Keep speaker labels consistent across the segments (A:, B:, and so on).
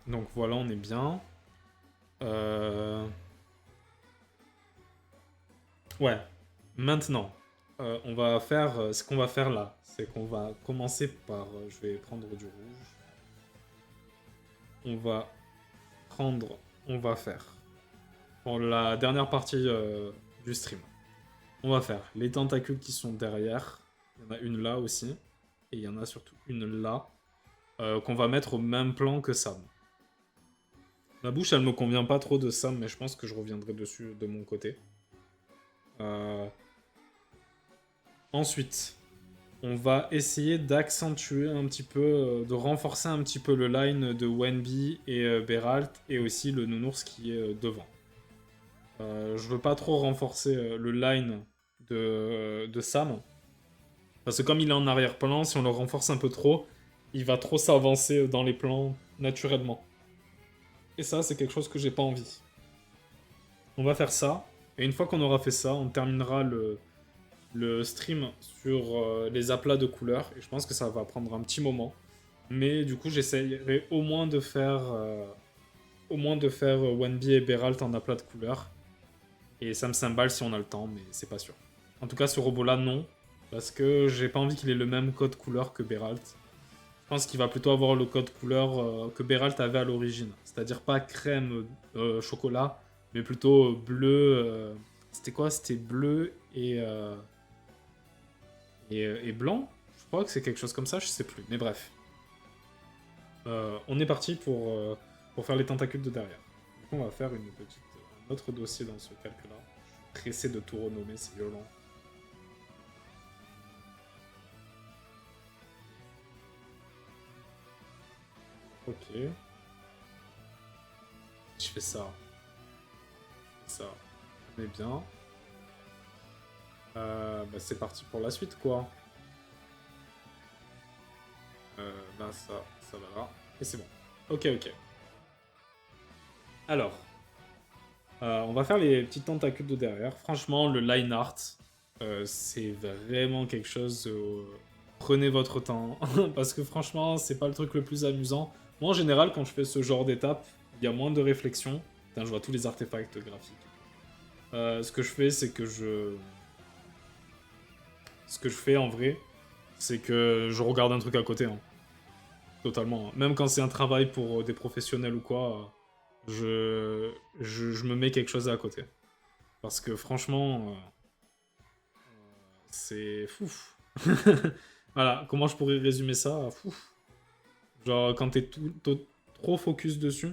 A: Donc voilà, on est bien. Euh, Ouais, maintenant, on va faire ce qu'on va faire là. C'est qu'on va commencer par. Je vais prendre du rouge. On va prendre. On va faire. Pour la dernière partie du stream. On va faire les tentacules qui sont derrière. Il y en a une là aussi. Et il y en a surtout une là. Qu'on va mettre au même plan que Sam. La bouche, elle me convient pas trop de Sam, mais je pense que je reviendrai dessus de mon côté. Euh, Ensuite, on va essayer d'accentuer un petit peu, de renforcer un petit peu le line de Wenby et Beralt, et aussi le nounours qui est devant. Je veux pas trop renforcer le line de Sam, parce que comme il est en arrière-plan, si on le renforce un peu trop, il va trop s'avancer dans les plans naturellement. Et ça, c'est quelque chose que j'ai pas envie. On va faire ça, et une fois qu'on aura fait ça, on terminera le stream sur les aplats de couleurs, et je pense que ça va prendre un petit moment. Mais du coup, j'essayerai au moins de faire Wenby et Beralt en aplat de couleurs. Et ça me cymbale si on a le temps, mais c'est pas sûr. En tout cas, ce robot-là, non. Parce que j'ai pas envie qu'il ait le même code couleur que Beralt. Je pense qu'il va plutôt avoir le code couleur que Beralt avait à l'origine. C'est-à-dire pas crème chocolat, mais plutôt bleu. C'était quoi? C'était bleu et blanc? Je crois que c'est quelque chose comme ça, je sais plus. Mais bref. On est parti pour faire les tentacules de derrière. Du coup, on va faire un autre dossier dans ce calque-là. Je suis pressé de tout renommer, c'est violent. Ok. Je fais ça. Ça. On est bien. Bah, c'est parti pour la suite, quoi. Là, ça va là. Et c'est bon. Ok, ok. Alors, on va faire les petites tentacules de derrière. Franchement, le line art, c'est vraiment quelque chose. Prenez votre temps. Parce que franchement, c'est pas le truc le plus amusant. Moi, en général, quand je fais ce genre d'étape, il y a moins de réflexion. Putain, je vois tous les artefacts graphiques. Ce que je fais, c'est que je. Ce que je fais en vrai, c'est que je regarde un truc à côté. Hein. Totalement. Hein. Même quand c'est un travail pour des professionnels ou quoi, je me mets quelque chose à côté. Parce que franchement, c'est fou. Voilà, comment je pourrais résumer ça? Fou. Genre, quand trop focus dessus,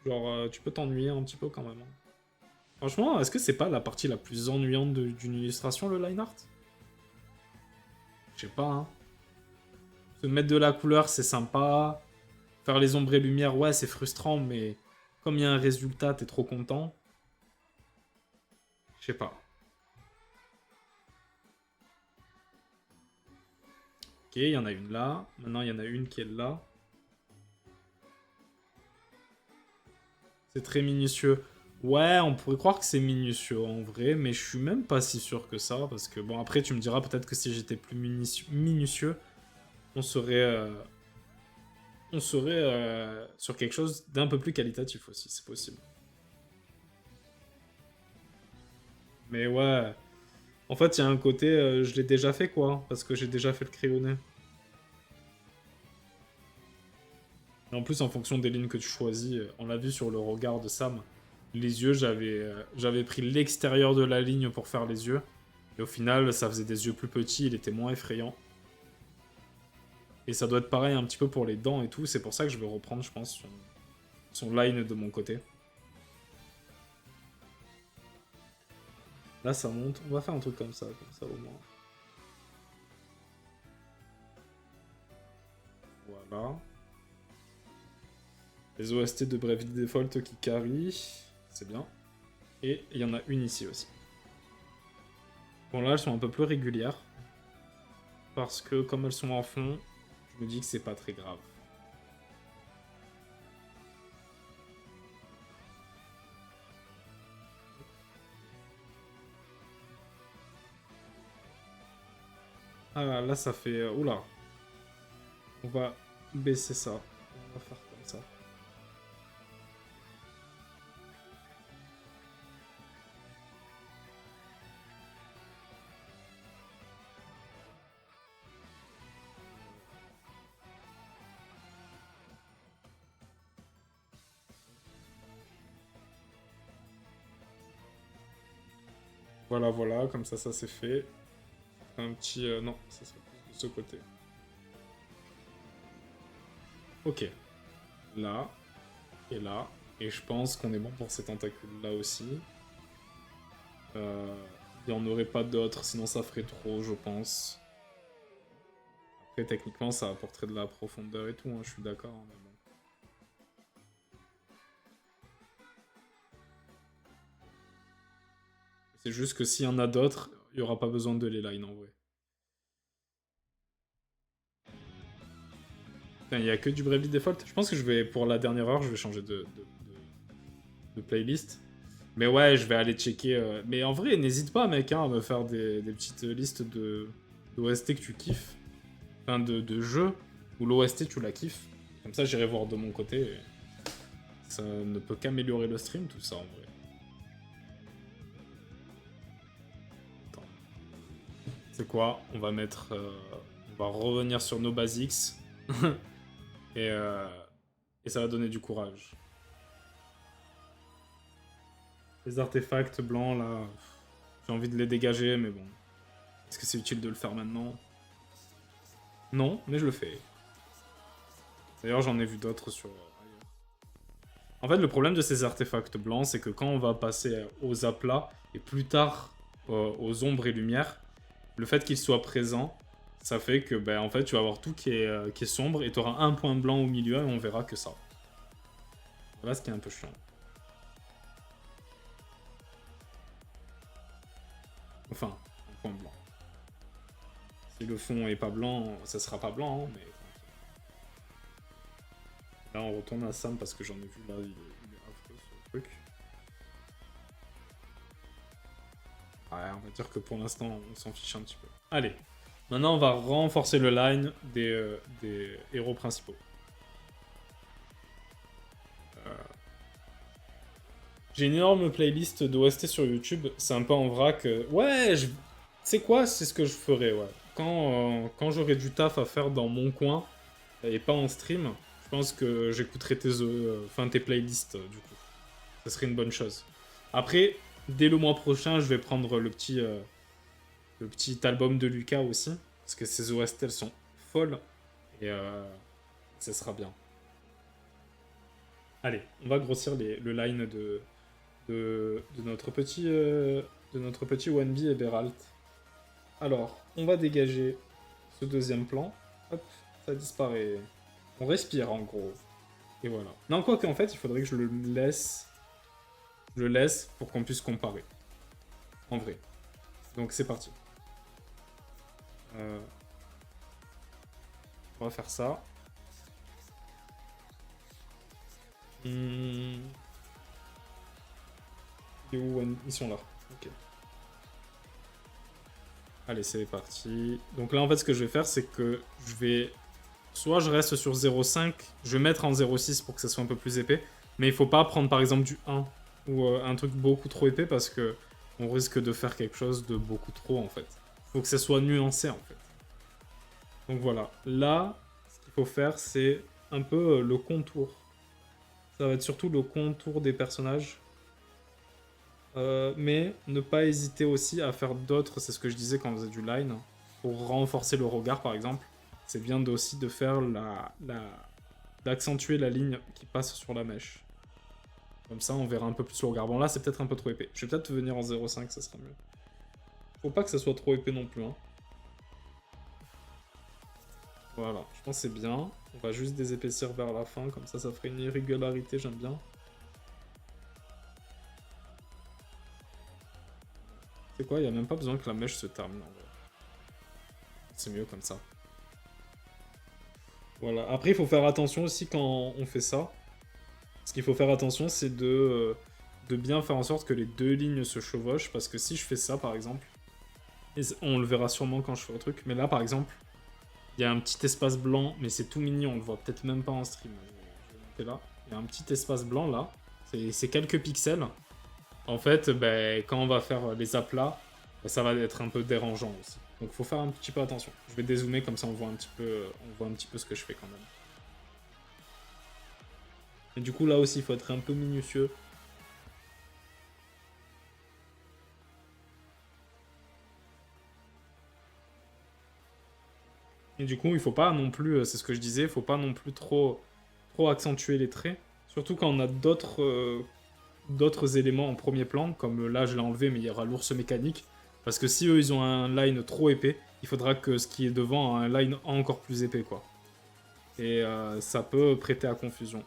A: genre, tu peux t'ennuyer un petit peu quand même. Hein. Franchement, est-ce que c'est pas la partie la plus ennuyante d'une illustration, le line art? Je sais pas, hein. Se mettre de la couleur, c'est sympa. Faire les ombres et lumières, ouais, c'est frustrant, mais comme il y a un résultat, t'es trop content. Je sais pas. Ok, il y en a une là. Maintenant, il y en a une qui est là. C'est très minutieux. Ouais, on pourrait croire que c'est minutieux en vrai, mais je suis même pas si sûr que ça, parce que bon, après tu me diras peut-être que si j'étais plus minutieux, on serait, euh, on serait sur quelque chose d'un peu plus qualitatif aussi, c'est possible. Mais ouais, en fait, il y a un côté, je l'ai déjà fait quoi, parce que j'ai déjà fait le crayonné. Et en plus, en fonction des lignes que tu choisis, on l'a vu sur le regard de Sam, les yeux, j'avais pris l'extérieur de la ligne pour faire les yeux. Et au final, ça faisait des yeux plus petits, il était moins effrayant. Et ça doit être pareil un petit peu pour les dents et tout. C'est pour ça que je vais reprendre, je pense, son line de mon côté. Là, ça monte. On va faire un truc comme ça au moins. Voilà. Les OST de Bravely Default qui carry. C'est bien. Et il y en a une ici aussi. Bon, là, elles sont un peu plus régulières. Parce que comme elles sont en fond, je me dis que c'est pas très grave. Ah là, ça fait. Oula. On va baisser ça. On va faire comme ça. Voilà, voilà, comme ça c'est fait. Un petit... non, ça serait plus de ce côté. Ok. Là, et là. Et je pense qu'on est bon pour ces tentacules-là aussi. Il n'y en aurait pas d'autres, sinon ça ferait trop, je pense. Après, techniquement, ça apporterait de la profondeur et tout, hein, je suis d'accord. Mais bon. C'est juste que s'il y en a d'autres, il n'y aura pas besoin de les line en vrai. Il n'y a que du Bravely Default. Je pense que je vais, pour la dernière heure, je vais changer de playlist. Mais ouais, je vais aller checker. Mais en vrai, n'hésite pas, mec, hein, à me faire des petites listes de d'OST que tu kiffes. Enfin, de jeux où l'OST tu la kiffes. Comme ça, j'irai voir de mon côté. Ça ne peut qu'améliorer le stream, tout ça, en vrai. Attends. C'est quoi? On va mettre... on va revenir sur nos basics. et, euh, et ça va donner du courage. Les artefacts blancs, là... J'ai envie de les dégager, mais bon. Est-ce que c'est utile de le faire maintenant? Non, mais je le fais. D'ailleurs, j'en ai vu d'autres sur... En fait, le problème de ces artefacts blancs, c'est que quand on va passer aux aplats, et plus tard aux ombres et lumières, le fait qu'ils soient présents, ça fait que ben, en fait, tu vas avoir tout qui est sombre, et tu auras un point blanc au milieu, et on verra que ça. Voilà ce qui est un peu chiant. Enfin, un point blanc. Si le fond est pas blanc, ça sera pas blanc, hein, mais... Là, on retourne à Sam parce que j'en ai vu, là, il est affreux, ce truc. Ouais, on va dire que pour l'instant, on s'en fiche un petit peu. Allez, maintenant, on va renforcer le line des héros principaux. J'ai une énorme playlist d'OST sur YouTube, c'est un peu en vrac. Ouais, c'est quoi? C'est ce que je ferais, ouais. Quand j'aurai du taf à faire dans mon coin, et pas en stream, je pense que j'écouterai tes playlists, du coup. Ça serait une bonne chose. Après, dès le mois prochain, je vais prendre le petit album de Lucas aussi, parce que ses OST, elles sont folles, et ça sera bien. Allez, on va grossir le line de notre petit Wanby et Beralt. Alors, on va dégager ce deuxième plan. Hop, ça disparaît. On respire en gros. Et voilà. Non, quoi qu'en fait, il faudrait que je le laisse. Je le laisse pour qu'on puisse comparer. En vrai. Donc c'est parti. On va faire ça. Ils sont là. Ok. Allez, c'est parti. Donc là, en fait, ce que je vais faire, c'est que je vais... Soit je reste sur 0,5, je vais mettre en 0,6 pour que ça soit un peu plus épais. Mais il faut pas prendre, par exemple, du 1 ou un truc beaucoup trop épais parce que on risque de faire quelque chose de beaucoup trop, en fait. Il faut que ça soit nuancé, en fait. Donc voilà. Là, ce qu'il faut faire, c'est un peu le contour. Ça va être surtout le contour des personnages. Mais ne pas hésiter aussi à faire d'autres, c'est ce que je disais quand on faisait du line, pour renforcer le regard par exemple. C'est bien aussi de faire d'accentuer la ligne qui passe sur la mèche. Comme ça on verra un peu plus le regard. Bon là c'est peut-être un peu trop épais. Je vais peut-être venir en 0,5, ça sera mieux. Faut pas que ça soit trop épais non plus. Hein. Voilà, je pense que c'est bien. On va juste désépaissir vers la fin, comme ça ferait une irrégularité, j'aime bien. C'est quoi, il n'y a même pas besoin que la mèche se termine en vrai. C'est mieux comme ça. Voilà. Après, il faut faire attention aussi quand on fait ça. Ce qu'il faut faire attention, c'est de bien faire en sorte que les deux lignes se chevauchent. Parce que si je fais ça, par exemple, et on le verra sûrement quand je ferai le truc, mais là, par exemple, il y a un petit espace blanc, mais c'est tout mignon, on le voit peut-être même pas en stream. Je vais monter là. Il y a un petit espace blanc là. C'est quelques pixels. En fait, ben, quand on va faire les aplats, ben, ça va être un peu dérangeant aussi. Donc faut faire un petit peu attention. Je vais dézoomer comme ça on voit un petit peu ce que je fais quand même. Et du coup là aussi il faut être un peu minutieux. Et du coup, il faut pas non plus, c'est ce que je disais, il faut pas non plus trop accentuer les traits. Surtout quand on a d'autres éléments en premier plan, comme là je l'ai enlevé, mais il y aura l'ours mécanique. Parce que si eux ils ont un line trop épais, il faudra que ce qui est devant ait un line encore plus épais, quoi. Et ça peut prêter à confusion.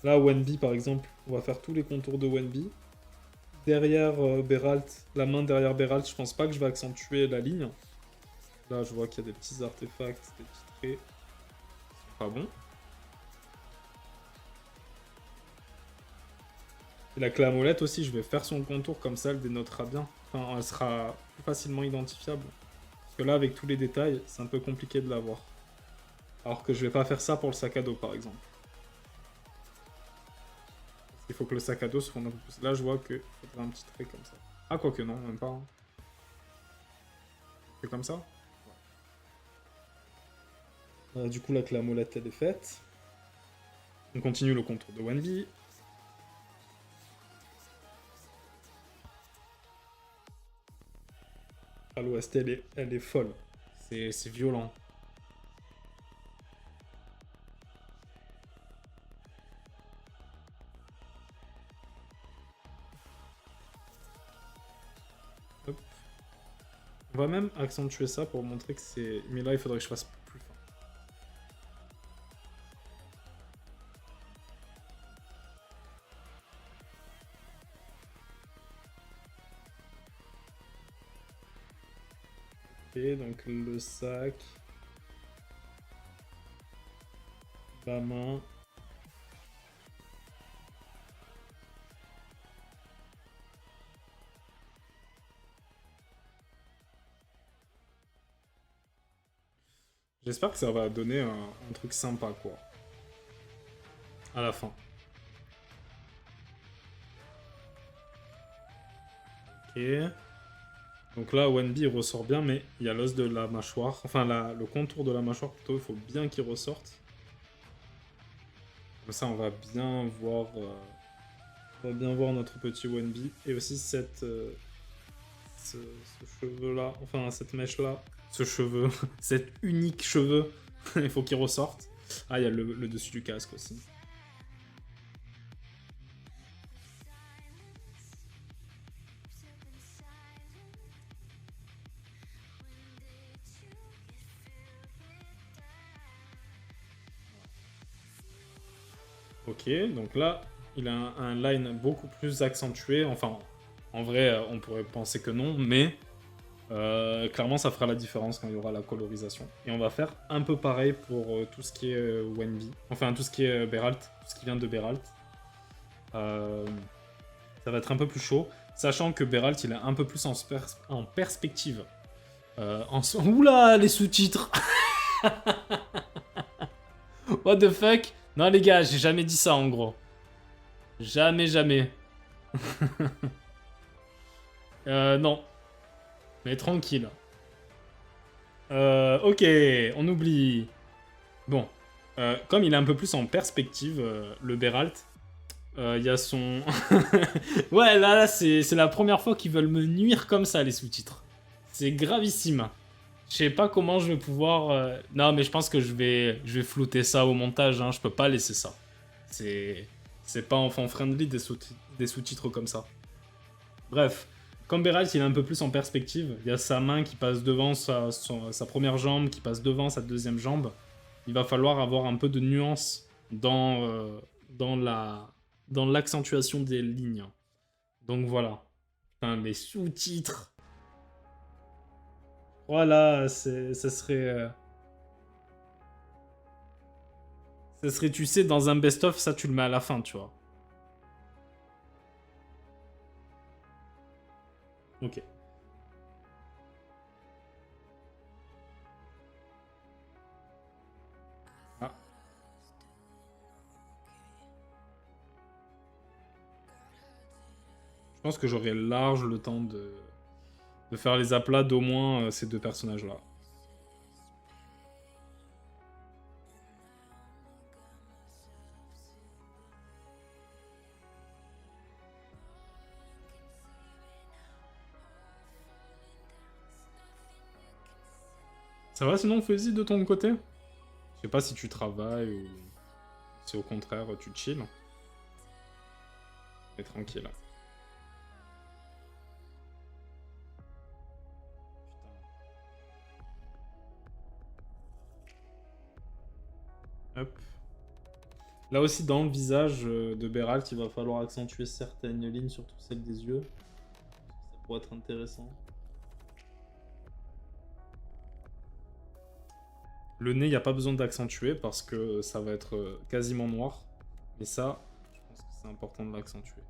A: Là, Wenby par exemple, on va faire tous les contours de Wenby. Derrière Beralt, la main derrière Beralt, je pense pas que je vais accentuer la ligne. Là, je vois qu'il y a des petits artefacts, des petits traits. Pas bon. Et la clé à molette aussi, je vais faire son contour comme ça, elle dénotera bien. Enfin, elle sera plus facilement identifiable. Parce que là, avec tous les détails, c'est un peu compliqué de la voir. Alors que je vais pas faire ça pour le sac à dos, par exemple. Il faut que le sac à dos se fonde un peu plus. Là, je vois qu'il faudrait un petit trait comme ça. Ah, quoique non, même pas. Hein. C'est comme ça. Du coup, la clé à molette, elle est faite. On continue le contour de Wenby. À l'ouest, elle est folle. C'est violent. Hop. On va même accentuer ça pour montrer que c'est... Mais là, il faudrait que je fasse plus fin. Ok, donc le sac... La main... J'espère que ça va donner un truc sympa, quoi. À la fin. Ok. Donc là, Wenby il ressort bien, mais il y a l'os de la mâchoire. Enfin, le contour de la mâchoire, plutôt, il faut bien qu'il ressorte. Comme ça, on va bien voir... on va bien voir notre petit Wenby. Et aussi cette... ce cheveu-là. Enfin, cette mèche-là. Ce cheveu. Cet unique cheveu. Il faut qu'il ressorte. Ah, il y a le dessus du casque aussi. Ok, donc là, il a un line beaucoup plus accentué. Enfin, en vrai, on pourrait penser que non, mais clairement, ça fera la différence quand il y aura la colorisation. Et on va faire un peu pareil pour tout ce qui est Wenby. Enfin, tout ce qui est Beralt, tout ce qui vient de Beralt. Ça va être un peu plus chaud, sachant que Beralt, il est un peu plus en perspective. Oula, les sous-titres. What the fuck? Non les gars, j'ai jamais dit ça en gros. Jamais, jamais. Non. Mais tranquille. Ok, on oublie. Bon. Comme il est un peu plus en perspective, le Beralt, il y a son... ouais, là c'est la première fois qu'ils veulent me nuire comme ça, les sous-titres. C'est gravissime. Je sais pas comment je vais pouvoir... Non, mais je pense que je vais flouter ça au montage, hein. Je peux pas laisser ça. C'est pas enfant-friendly des sous-titres comme ça. Bref, comme Beralt, il est un peu plus en perspective. Il y a sa main qui passe devant sa première jambe, qui passe devant sa deuxième jambe. Il va falloir avoir un peu de nuance dans l'accentuation des lignes. Donc voilà. Putain, les sous-titres. Voilà, ça serait... ça serait, tu sais, dans un best-of, ça tu le mets à la fin, tu vois. Ok. Ah. Je pense que j'aurai large le temps de faire les aplats d'au moins ces deux personnages-là. Ça va sinon, Fuzzy, de ton côté? Je sais pas si tu travailles ou si au contraire tu chill. Mais tranquille. Hop. Là aussi, dans le visage de Beralt, il va falloir accentuer certaines lignes, surtout celles des yeux. Ça pourrait être intéressant. Le nez, il n'y a pas besoin d'accentuer parce que ça va être quasiment noir. Mais ça, je pense que c'est important de l'accentuer.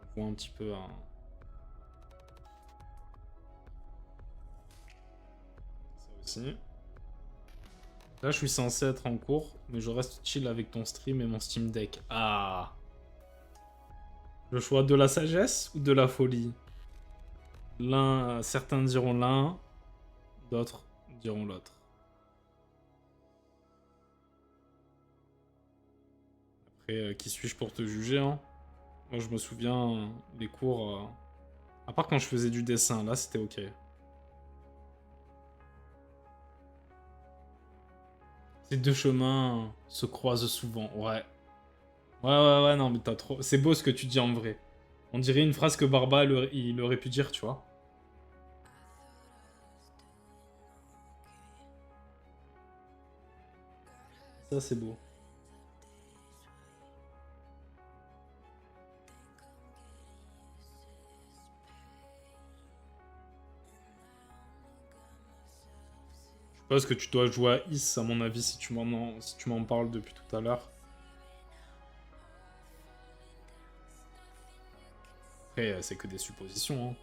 A: On voit un petit peu un... Ça aussi. Là, je suis censé être en cours, mais je reste chill avec ton stream et mon Steam Deck. Ah! Le choix de la sagesse ou de la folie? Certains diront l'un, d'autres diront l'autre. Après, qui suis-je pour te juger, hein? Moi, je me souviens, les cours... À part quand je faisais du dessin, là, c'était ok. Ces deux chemins se croisent souvent, ouais. Ouais, non, mais t'as trop... C'est beau ce que tu dis en vrai. On dirait une phrase que Barba, il aurait pu dire, tu vois. Ça, c'est beau. Je pense que tu dois jouer à Is, à mon avis, si tu m'en parles depuis tout à l'heure. Après, c'est que des suppositions, hein.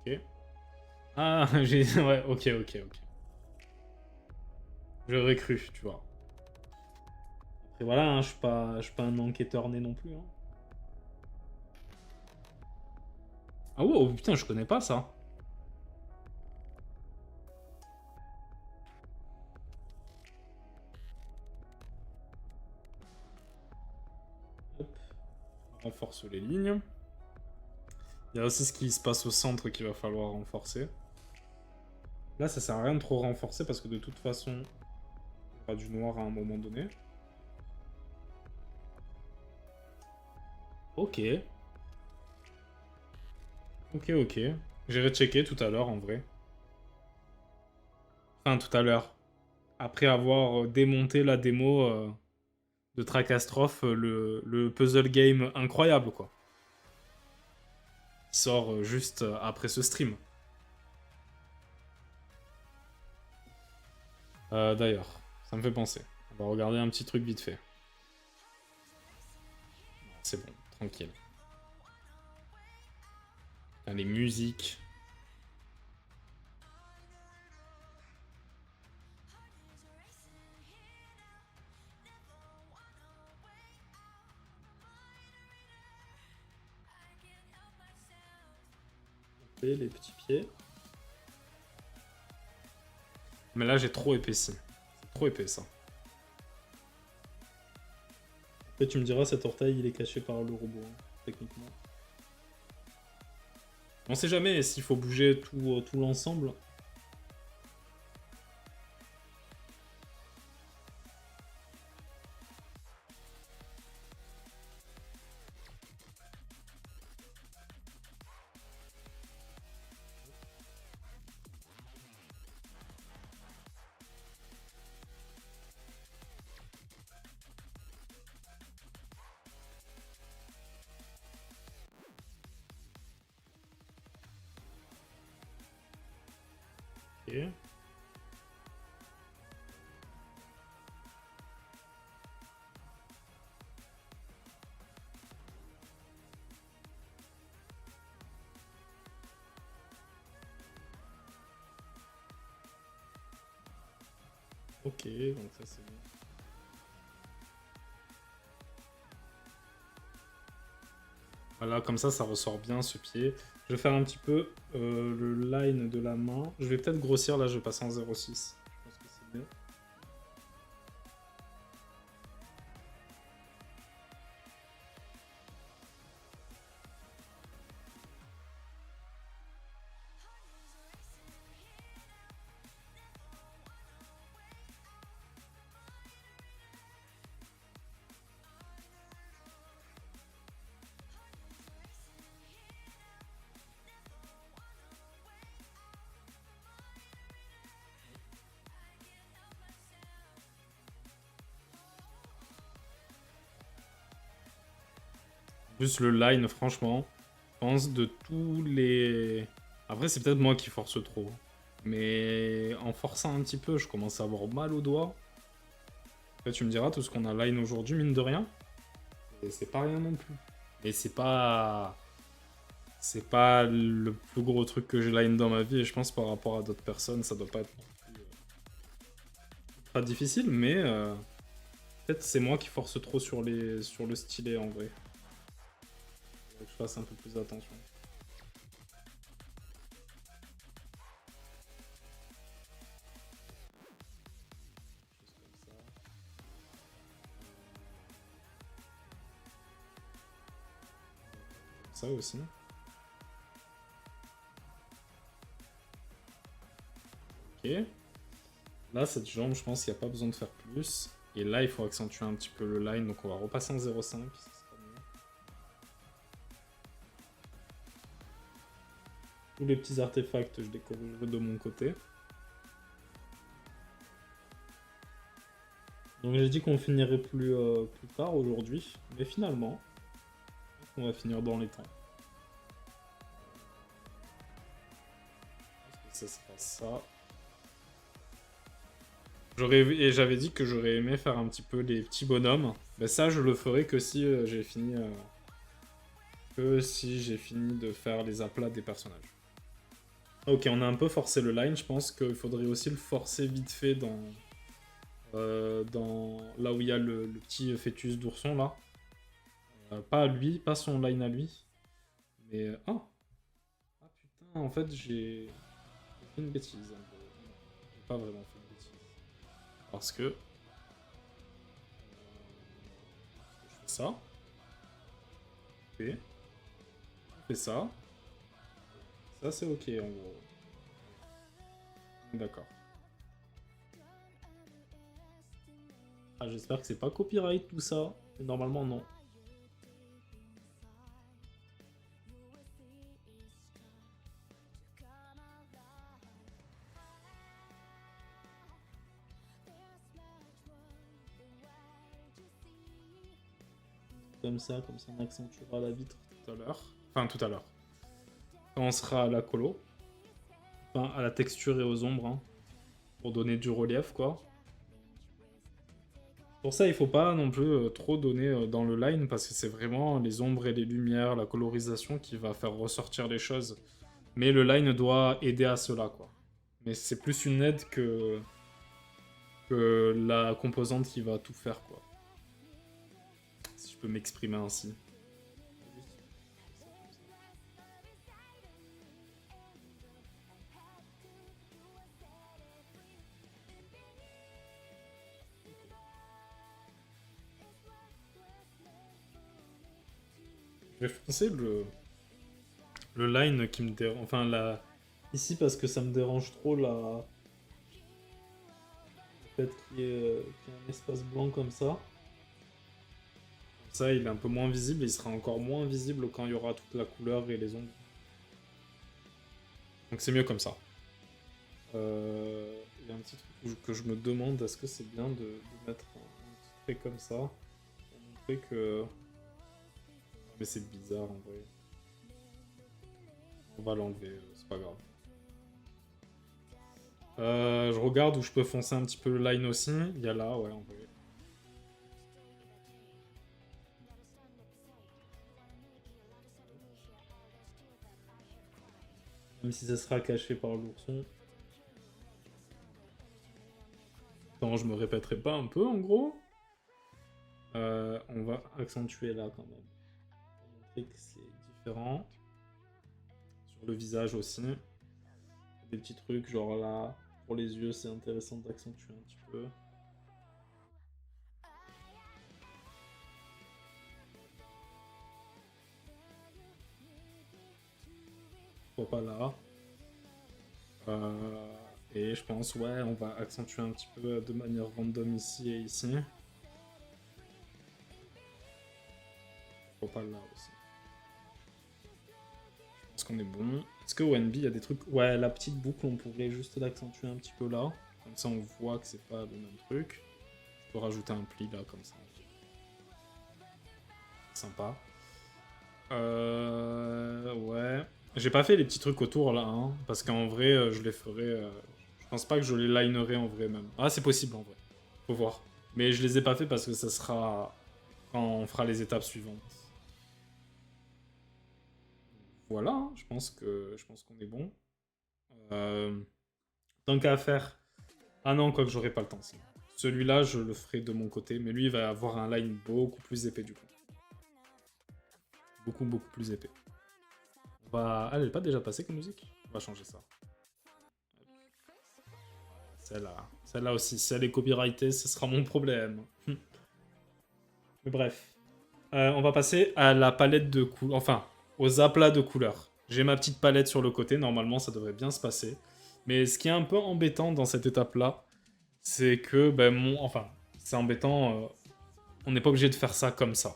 A: Ok. Ah, j'ai... Ouais, ok. J'aurais cru, tu vois. Après, voilà, hein, je suis pas un enquêteur né non plus, hein. Ah ouais, oh, putain, je connais pas ça. Hop. On renforce les lignes. Il y a aussi ce qui se passe au centre qu'il va falloir renforcer. Là, ça sert à rien de trop renforcer parce que de toute façon, il y aura du noir à un moment donné. Ok. Ok. J'irai checker tout à l'heure en vrai. Enfin, tout à l'heure. Après avoir démonté la démo de Tracastrophe, le puzzle game incroyable, quoi. Qui sort juste après ce stream. D'ailleurs, ça me fait penser. On va regarder un petit truc vite fait. C'est bon, tranquille. Putain, les musiques. Et les petits pieds. Mais là, j'ai trop épaissi. C'est trop épais, ça. Après, tu me diras, cet orteil, il est caché par le robot, hein, techniquement. On sait jamais s'il faut bouger tout l'ensemble. Ok. Ok, donc ça c'est bon. Voilà, comme ça ressort bien ce pied. Je vais faire un petit peu le line de la main. Je vais peut-être grossir, là je passe en 0,6. Je pense que c'est mieux. Plus le line, franchement, je pense de tous les... Après, c'est peut-être moi qui force trop. Mais en forçant un petit peu, je commence à avoir mal aux doigts. Après, tu me diras, tout ce qu'on a line aujourd'hui, mine de rien, et c'est pas rien non plus. Et c'est pas... C'est pas le plus gros truc que j'ai line dans ma vie, et je pense par rapport à d'autres personnes, ça doit pas être non plus, pas difficile, mais peut-être c'est moi qui force trop sur le stylet en vrai. Faut que je fasse un peu plus attention. Chose comme ça. Ça aussi. Ok. Là, cette jambe, je pense qu'il n'y a pas besoin de faire plus. Et là, il faut accentuer un petit peu le line, donc on va repasser en 0,5. Ça sera mieux. Tous les petits artefacts, je les corrigerai de mon côté. Donc j'ai dit qu'on finirait plus tard aujourd'hui, mais finalement, on va finir dans les temps. Ça sera ça. Et j'avais dit que j'aurais aimé faire un petit peu les petits bonhommes. Mais ça, je le ferai que si j'ai fini, de faire les aplats des personnages. Ok, on a un peu forcé le line. Je pense qu'il faudrait aussi le forcer vite fait dans là où il y a le petit fœtus d'ourson là. Pas à lui, pas son line à lui. Mais ah putain, en fait j'ai fait une bêtise. Un peu. J'ai pas vraiment fait une bêtise. Parce que je fais ça. Ok. On fait ça. Ça c'est ok en gros. D'accord. Ah, j'espère que c'est pas copyright tout ça. Mais normalement non. Comme ça on accentuera la vitre tout à l'heure. Enfin tout à l'heure. Quand on sera à la colo. Enfin à la texture et aux ombres. Hein, pour donner du relief quoi. Pour ça il faut pas non plus trop donner dans le line. Parce que c'est vraiment les ombres et les lumières, la colorisation qui va faire ressortir les choses. Mais le line doit aider à cela quoi. Mais c'est plus une aide que la composante qui va tout faire quoi. Si je peux m'exprimer ainsi. Je vais foncer le line qui me dérange. Enfin, ici, parce que ça me dérange trop le fait qu'il y ait un espace blanc comme ça. Ça, il est un peu moins visible et il sera encore moins visible quand il y aura toute la couleur et les ombres. Donc c'est mieux comme ça. Il y a un petit truc que je me demande, est-ce que c'est bien de mettre un petit trait comme ça pour montrer que... Mais c'est bizarre en vrai. On va l'enlever, c'est pas grave. Je regarde où je peux foncer un petit peu le line aussi. Il y a là, ouais, en vrai. Même si ça sera caché par l'ourson. Attends, je me répéterai pas un peu en gros. On va accentuer là quand même. Pour montrer que c'est différent. Sur le visage aussi. Des petits trucs genre là. Pour les yeux, c'est intéressant d'accentuer un petit peu. Pourquoi pas là. Et je pense, ouais, on va accentuer un petit peu de manière random ici et ici. Pourquoi pas là aussi. Je pense qu'on est bon. Est-ce que ONB, il y a des trucs... Ouais, la petite boucle, on pourrait juste l'accentuer un petit peu là. Comme ça, on voit que c'est pas le même truc. Je peux rajouter un pli là, comme ça. Sympa. Ouais. J'ai pas fait les petits trucs autour là, hein, parce qu'en vrai, je les ferai. Je pense pas que je les linerai en vrai même. Ah, c'est possible en vrai. Faut voir. Mais je les ai pas fait parce que ça sera quand on fera les étapes suivantes. Voilà, hein, je pense qu'on est bon. Euh, Tant qu'à faire. Ah non, quoi que j'aurai pas le temps. Sinon. Celui-là, je le ferai de mon côté, mais lui, il va avoir un line beaucoup plus épais du coup. Beaucoup, beaucoup plus épais. On va... Ah, elle est pas déjà passée comme musique? On va changer ça. Celle-là. Celle-là aussi. Si elle est copyrightée, ce sera mon problème. Mais bref. On va passer à la palette de couleurs. Enfin, aux aplats de couleurs. J'ai ma petite palette sur le côté. Normalement, ça devrait bien se passer. Mais ce qui est un peu embêtant dans cette étape-là, c'est que, ben, Enfin, c'est embêtant. On n'est pas obligé de faire ça comme ça.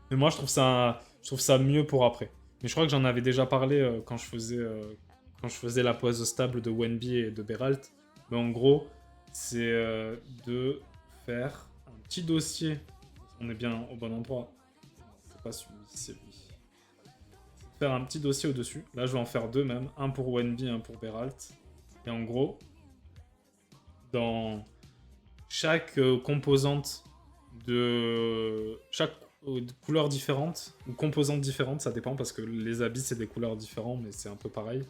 A: Mais moi, je trouve ça mieux pour après. Mais je crois que j'en avais déjà parlé quand je faisais la pose stable de Wenby et de Beralt. Mais en gros, c'est de faire un petit dossier. On est bien au bon endroit. C'est pas celui-ci, c'est lui. Faire un petit dossier au-dessus. Là, je vais en faire deux même. Un pour Wenby, un pour Beralt. Et en gros, dans chaque composante de chaque couleur différente ou composante différente, ça dépend parce que les habits c'est des couleurs différentes, mais c'est un peu pareil.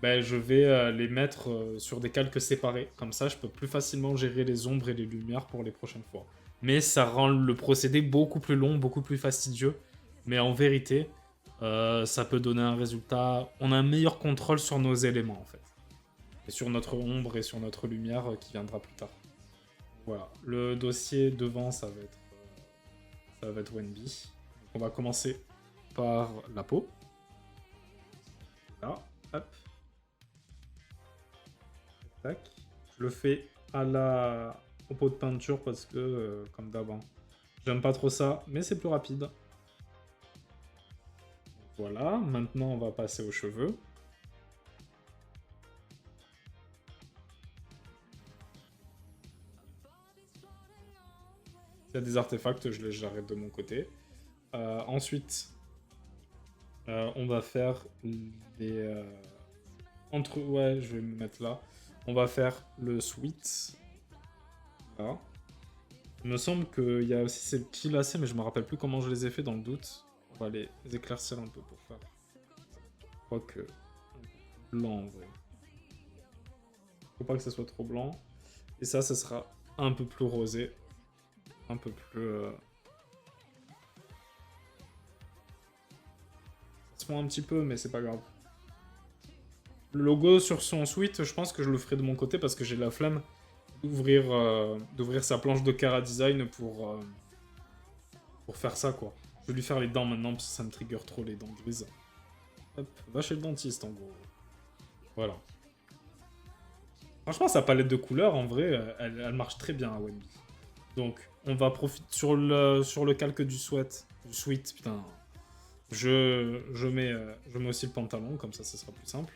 A: Ben, je vais les mettre sur des calques séparés. Comme ça, je peux plus facilement gérer les ombres et les lumières pour les prochaines fois. Mais ça rend le procédé beaucoup plus long, beaucoup plus fastidieux. Mais en vérité, ça peut donner un résultat. On a un meilleur contrôle sur nos éléments en fait. Et sur notre ombre et sur notre lumière qui viendra plus tard. Voilà, le dossier devant, ça va être Wenby. Donc on va commencer par la peau. Là, hop. Tac. Je le fais au pot de peinture parce que, comme d'hab, hein, j'aime pas trop ça, mais c'est plus rapide. Voilà, maintenant on va passer aux cheveux. S'il y a des artefacts, j'arrête de mon côté. Ensuite, on va faire les... Ouais, je vais me mettre là. On va faire le sweat. Là. Il me semble qu'il y a aussi ces petits lacets, mais je me rappelle plus comment je les ai fait dans le doute. On va les éclaircir un peu pour faire. Je crois que blanc en vrai. Faut pas que ça soit trop blanc. Et ça sera un peu plus rosé. Un peu plus... Ça se fond un petit peu, mais c'est pas grave. Le logo sur son suite, je pense que je le ferai de mon côté parce que j'ai la flemme d'ouvrir sa planche de Cara Design pour faire ça, quoi. Je vais lui faire les dents maintenant parce que ça me trigger trop les dents grises. Hop, va chez le dentiste en gros. Voilà. Franchement, sa palette de couleurs, en vrai, elle marche très bien à Wendy. Donc, on va profiter sur le calque du sweat, putain. Je mets aussi le pantalon, comme ça sera plus simple.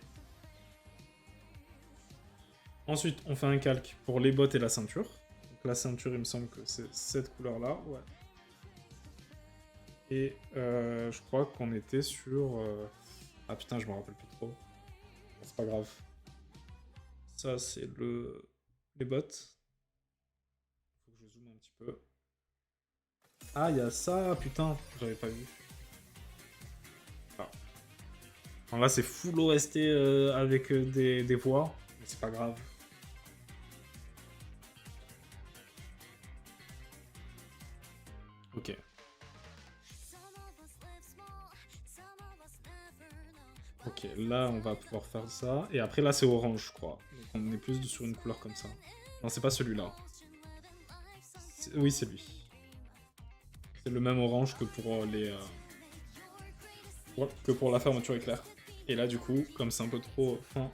A: Ensuite, on fait un calque pour les bottes et la ceinture. Donc, la ceinture, il me semble que c'est cette couleur-là, ouais. Et je crois qu'on était sur... Ah putain, je me rappelle plus trop. C'est pas grave. Ça, c'est les bottes. Faut que je zoome un petit peu. Ah, il y a ça, putain, j'avais pas vu. Ah. Alors là, c'est full OST avec des voix, mais c'est pas grave. Ok. Ok, là, on va pouvoir faire ça. Et après, là, c'est orange, je crois. Donc, on est plus sur une couleur comme ça. Non, c'est pas celui-là. Oui, c'est lui. C'est le même orange que pour que pour la fermeture éclair. Et là, du coup, comme c'est un peu trop fin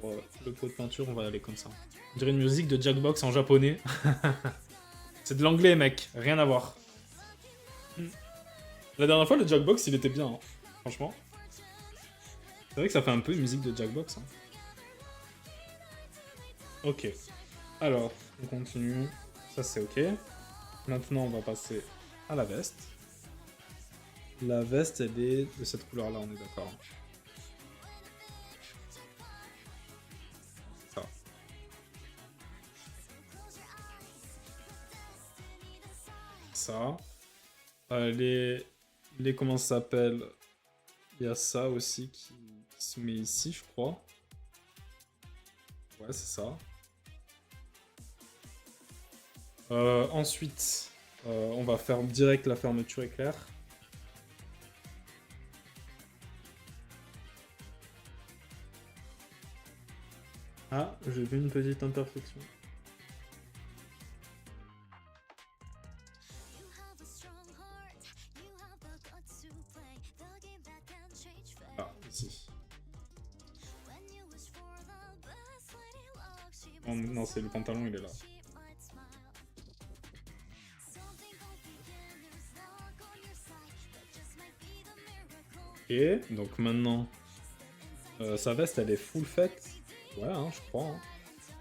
A: pour le pot de peinture, on va aller comme ça. On dirait une musique de Jackbox en japonais. C'est de l'anglais, mec. Rien à voir. La dernière fois, le Jackbox, il était bien. Hein. Franchement. C'est vrai que ça fait un peu une musique de Jackbox. Hein. Ok. Alors, on continue. Ça, c'est ok. Maintenant, on va passer à la veste. La veste, elle est de cette couleur-là, on est d'accord. C'est ça. Ça. Les comment ça s'appelle? Il y a ça aussi qui se met ici, je crois. Ouais, c'est ça. Ensuite, on va faire direct la fermeture éclair. Ah, j'ai vu une petite imperfection. Ah, ici. Oh, non, c'est le pantalon, il est là. Et donc maintenant, sa veste, elle est full faite. Ouais, hein, je crois. Hein.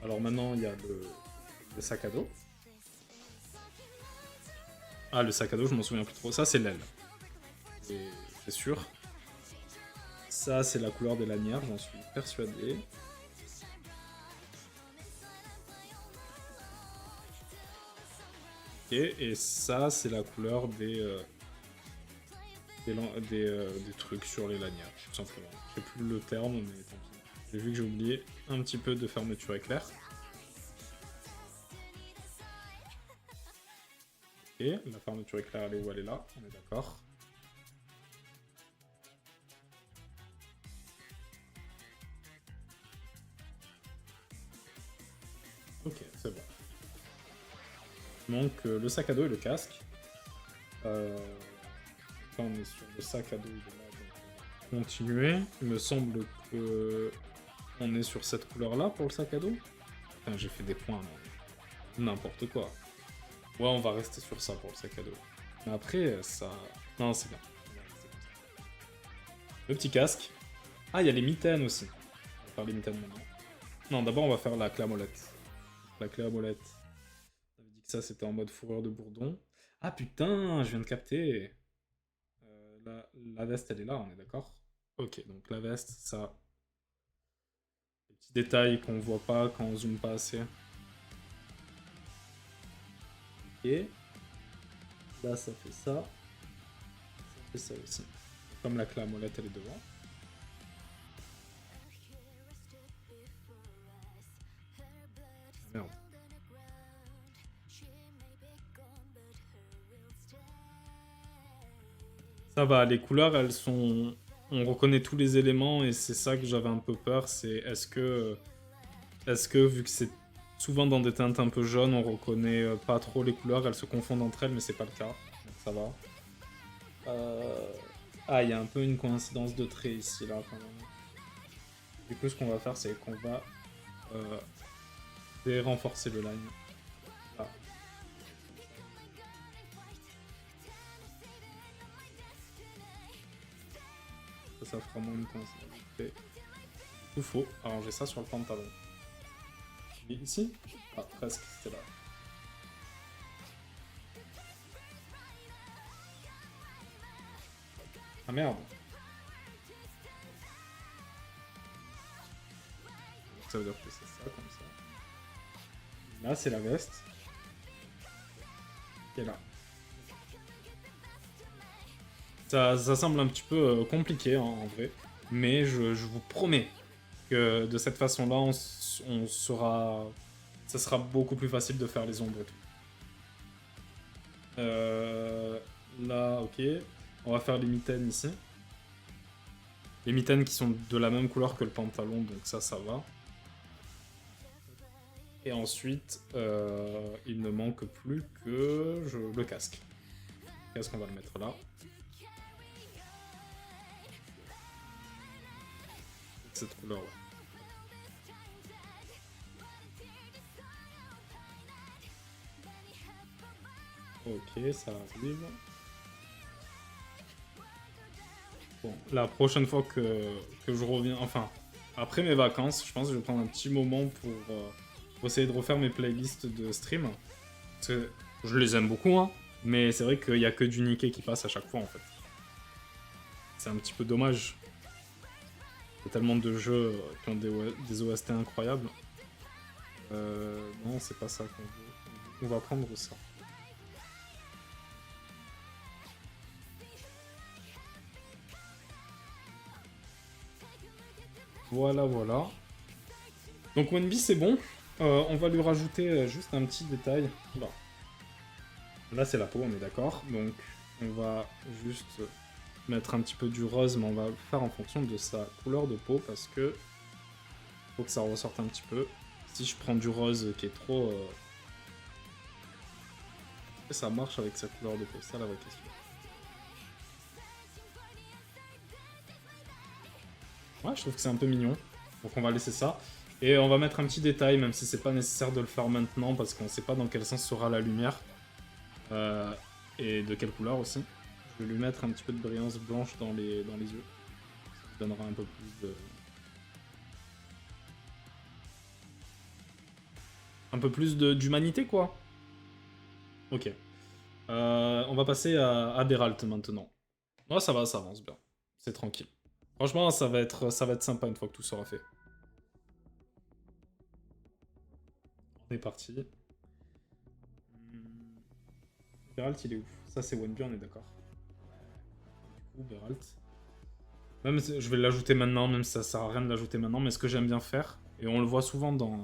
A: Alors maintenant, il y a le sac à dos. Ah, le sac à dos, je m'en souviens plus trop. Ça, c'est l'aile. C'est sûr. Ça, c'est la couleur des lanières, j'en suis persuadé. Ok, et ça, c'est la couleur des trucs sur les lanières, tout simplement. Je sais plus le terme, mais tant pis. J'ai vu que j'ai oublié un petit peu de fermeture éclair. Ok, la fermeture éclair, elle est où? Elle est là, on est d'accord. Ok, c'est bon. Il manque le sac à dos et le casque. Là, on est sur le sac à dos, il est là, donc on va continuer. Il me semble que on est sur cette couleur-là pour le sac à dos. Putain, j'ai fait des points, n'importe quoi. Ouais, on va rester sur ça pour le sac à dos. Mais après, ça... Non, c'est bien. Le petit casque. Ah, il y a les mitaines aussi. On va faire les mitaines maintenant. Non, d'abord, on va faire la clé à molette. La clé à molette. On avait dit que ça, c'était en mode fourrure de bourdon. Ah, putain, je viens de capter. La veste, elle est là, on est d'accord? Ok, donc la veste, ça... Les petits détails qu'on voit pas quand on zoome pas assez. Ok. Là, ça fait ça. Ça fait ça aussi. Comme la clé à molette, elle est devant. Merde. Ça va, les couleurs, elles sont... On reconnaît tous les éléments et c'est ça que j'avais un peu peur, c'est est-ce que, vu que c'est souvent dans des teintes un peu jaunes, on reconnaît pas trop les couleurs, elles se confondent entre elles, mais c'est pas le cas, donc ça va. Ah, il y a un peu une coïncidence de traits ici, là, quand même. Du coup, ce qu'on va faire, c'est qu'on va renforcer le line. Là. Ça fera moins une coïncidence. Et tout faux. Arranger ça sur le pantalon. Ici? Ah, presque, c'était là. Ah merde. Ça veut dire que c'est ça, comme ça. Là, c'est la veste. Qui est là. Ça semble un petit peu compliqué, hein, en vrai. Mais je vous promets que de cette façon-là, on sera... Ça sera beaucoup plus facile de faire les ombres et tout. Là, ok. On va faire les mitaines ici. Les mitaines qui sont de la même couleur que le pantalon, donc ça va. Et ensuite, il ne manque plus que le casque. Le casque, on va le mettre là. Cette couleur-là. Ok, ça arrive. Bon, la prochaine fois que je reviens, enfin, après mes vacances, je pense que je vais prendre un petit moment pour essayer de refaire mes playlists de stream. Parce que je les aime beaucoup, hein, mais c'est vrai qu'il n'y a que du Nikkei qui passe à chaque fois, en fait. C'est un petit peu dommage. Il y a tellement de jeux qui ont des OST incroyables. Non, c'est pas ça qu'on veut. On va prendre ça. Voilà, voilà. Donc Wenby, c'est bon. On va lui rajouter juste un petit détail. Là, c'est la peau, on est d'accord. Donc, on va juste mettre un petit peu du rose, mais on va le faire en fonction de sa couleur de peau, parce que faut que ça ressorte un petit peu. Si je prends du rose qui est trop... est-ce que ça marche avec sa couleur de peau? C'est ça la vraie question. Ouais, je trouve que c'est un peu mignon. Donc on va laisser ça. Et on va mettre un petit détail, même si c'est pas nécessaire de le faire maintenant, parce qu'on sait pas dans quel sens sera la lumière. Et de quelle couleur aussi. Je vais lui mettre un petit peu de brillance blanche dans les yeux. Ça donnera un peu plus de... Un peu plus d'humanité, quoi. Ok. On va passer à Beralt maintenant. Ouais, ça va, ça avance bien. C'est tranquille. Franchement, ça va être sympa une fois que tout sera fait. On est parti. Beralt, il est où? Ça, c'est Wenby, on est d'accord. Du coup, Beralt. Même, je vais l'ajouter maintenant, même si ça sert à rien de l'ajouter maintenant, mais ce que j'aime bien faire, et on le voit souvent dans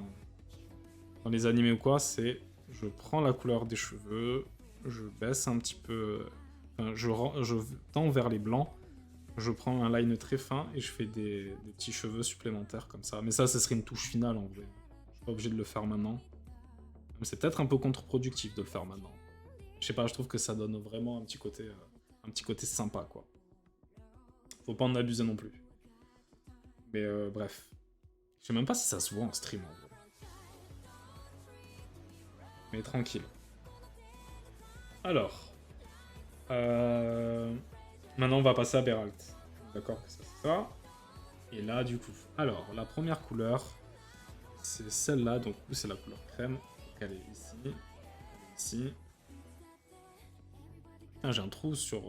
A: les animés ou quoi, c'est je prends la couleur des cheveux, je baisse un petit peu, enfin, je tends vers les blancs, je prends un line très fin et je fais des petits cheveux supplémentaires comme ça. Mais ça serait une touche finale en vrai. Je suis pas obligé de le faire maintenant. C'est peut-être un peu contre-productif de le faire maintenant. Je sais pas, je trouve que ça donne vraiment un petit côté sympa, quoi. Faut pas en abuser non plus. Mais bref. Je sais même pas si ça se voit en stream, en vrai. Mais tranquille. Alors. Maintenant, on va passer à Beralt. D'accord que ça, c'est ça. Et là, du coup. Alors, la première couleur, c'est celle-là. Donc, c'est la couleur crème. Donc, elle est ici. Elle est ici. Ah, j'ai un trou sur...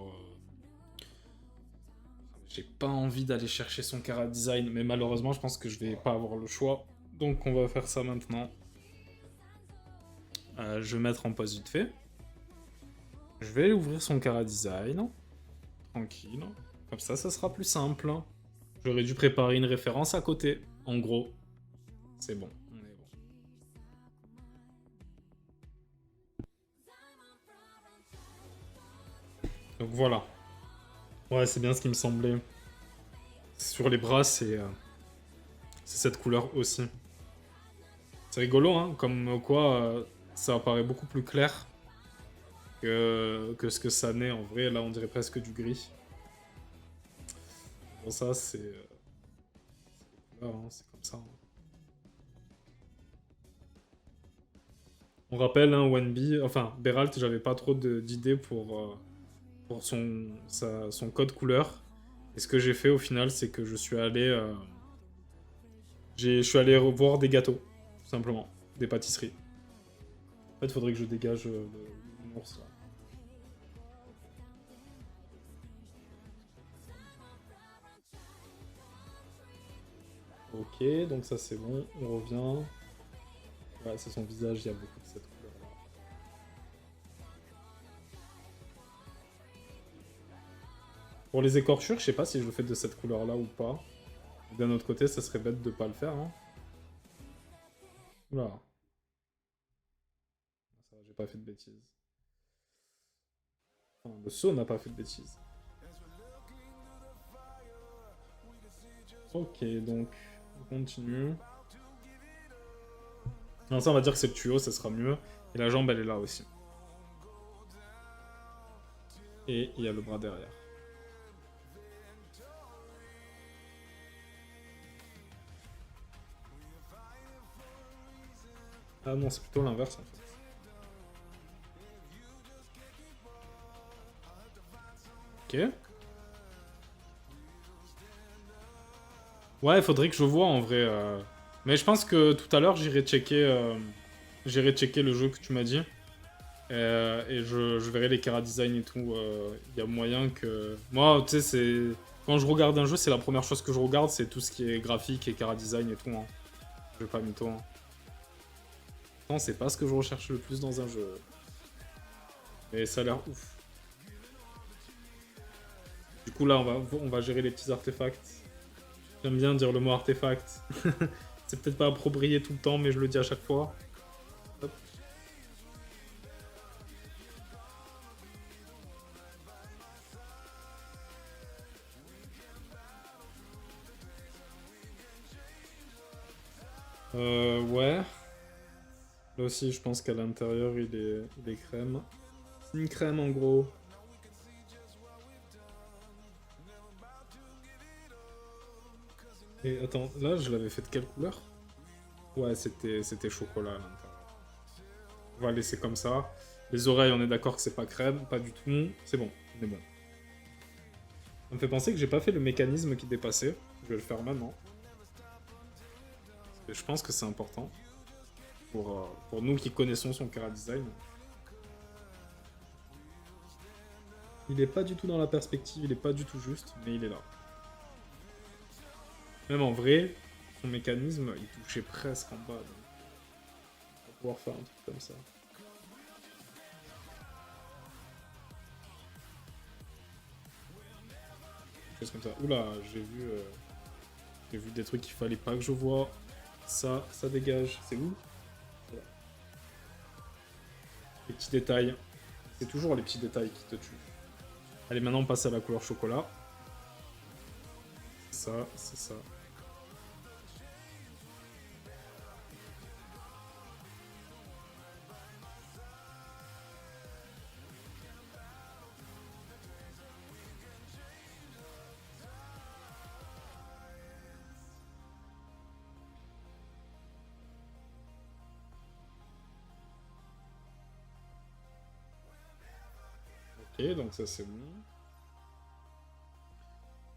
A: J'ai pas envie d'aller chercher son Cara Design, mais malheureusement, je pense que je vais pas avoir le choix. Donc, on va faire ça maintenant. Je vais mettre en pause vite fait. Je vais ouvrir son Cara Design. Tranquille. Comme ça sera plus simple. J'aurais dû préparer une référence à côté. En gros, c'est bon. On est bon. Donc voilà. Ouais, c'est bien ce qui me semblait. Sur les bras, c'est cette couleur aussi. C'est rigolo, hein, comme quoi ça apparaît beaucoup plus clair que ce que ça n'est en vrai. Là, on dirait presque du gris. Bon, ça, c'est hein, c'est comme ça. Hein. On rappelle, hein, Wenby, enfin, Beralt, j'avais pas trop d'idées pour son code couleur. Et ce que j'ai fait au final, c'est que je suis allé revoir des gâteaux, tout simplement, des pâtisseries. En fait, il faudrait que je dégage l'ours là. Ok, donc ça c'est bon, on revient. Ouais, c'est son visage, il y a beaucoup de cette couleur-là. Pour les écorchures, je sais pas si je le fais de cette couleur-là ou pas. D'un autre côté, ça serait bête de pas le faire. Hein. Oula. Ça va, j'ai pas fait de bêtises. Enfin, le saut n'a pas fait de bêtises. Ok, donc, on continue. Non, ça, on va dire que c'est le tuyau, ça sera mieux. Et la jambe, elle est là aussi. Et il y a le bras derrière. Ah non, c'est plutôt l'inverse en fait. Ok. Ouais, il faudrait que je vois en vrai. Mais je pense que tout à l'heure, j'irai checker le jeu que tu m'as dit. Et je verrai les Cara Design et tout. Il y a moyen que... Moi, tu sais, Quand je regarde un jeu, c'est la première chose que je regarde, c'est tout ce qui est graphique et chara design et tout. Hein. Je vais pas mytho. Hein. Non, c'est pas ce que je recherche le plus dans un jeu. Mais ça a l'air ouf. Du coup, là, on va gérer les petits artefacts. J'aime bien dire le mot artefact. C'est peut-être pas approprié tout le temps, mais je le dis à chaque fois. Hop. Ouais. Là aussi, je pense qu'à l'intérieur, il est crème. C'est une crème, en gros. Et attends, là, je l'avais fait de quelle couleur? Ouais, c'était chocolat à l'intérieur. On va laisser comme ça. Les oreilles, on est d'accord que c'est pas crème, pas du tout. C'est bon, on est bon. Ça me fait penser que j'ai pas fait le mécanisme qui dépassait. Je vais le faire maintenant. Et je pense que c'est important. Pour nous qui connaissons son chara design. Il est pas du tout dans la perspective, il est pas du tout juste, mais il est là. Même en vrai, son mécanisme, il touchait presque en bas. Donc on va pouvoir faire un truc comme ça. Quelque chose comme ça. Oula, j'ai vu des trucs qu'il fallait pas que je vois. Ça dégage. C'est où? Voilà. Les petits détails. C'est toujours les petits détails qui te tuent. Allez, maintenant on passe à la couleur chocolat. Ça, c'est ça. Ok, donc ça c'est bon.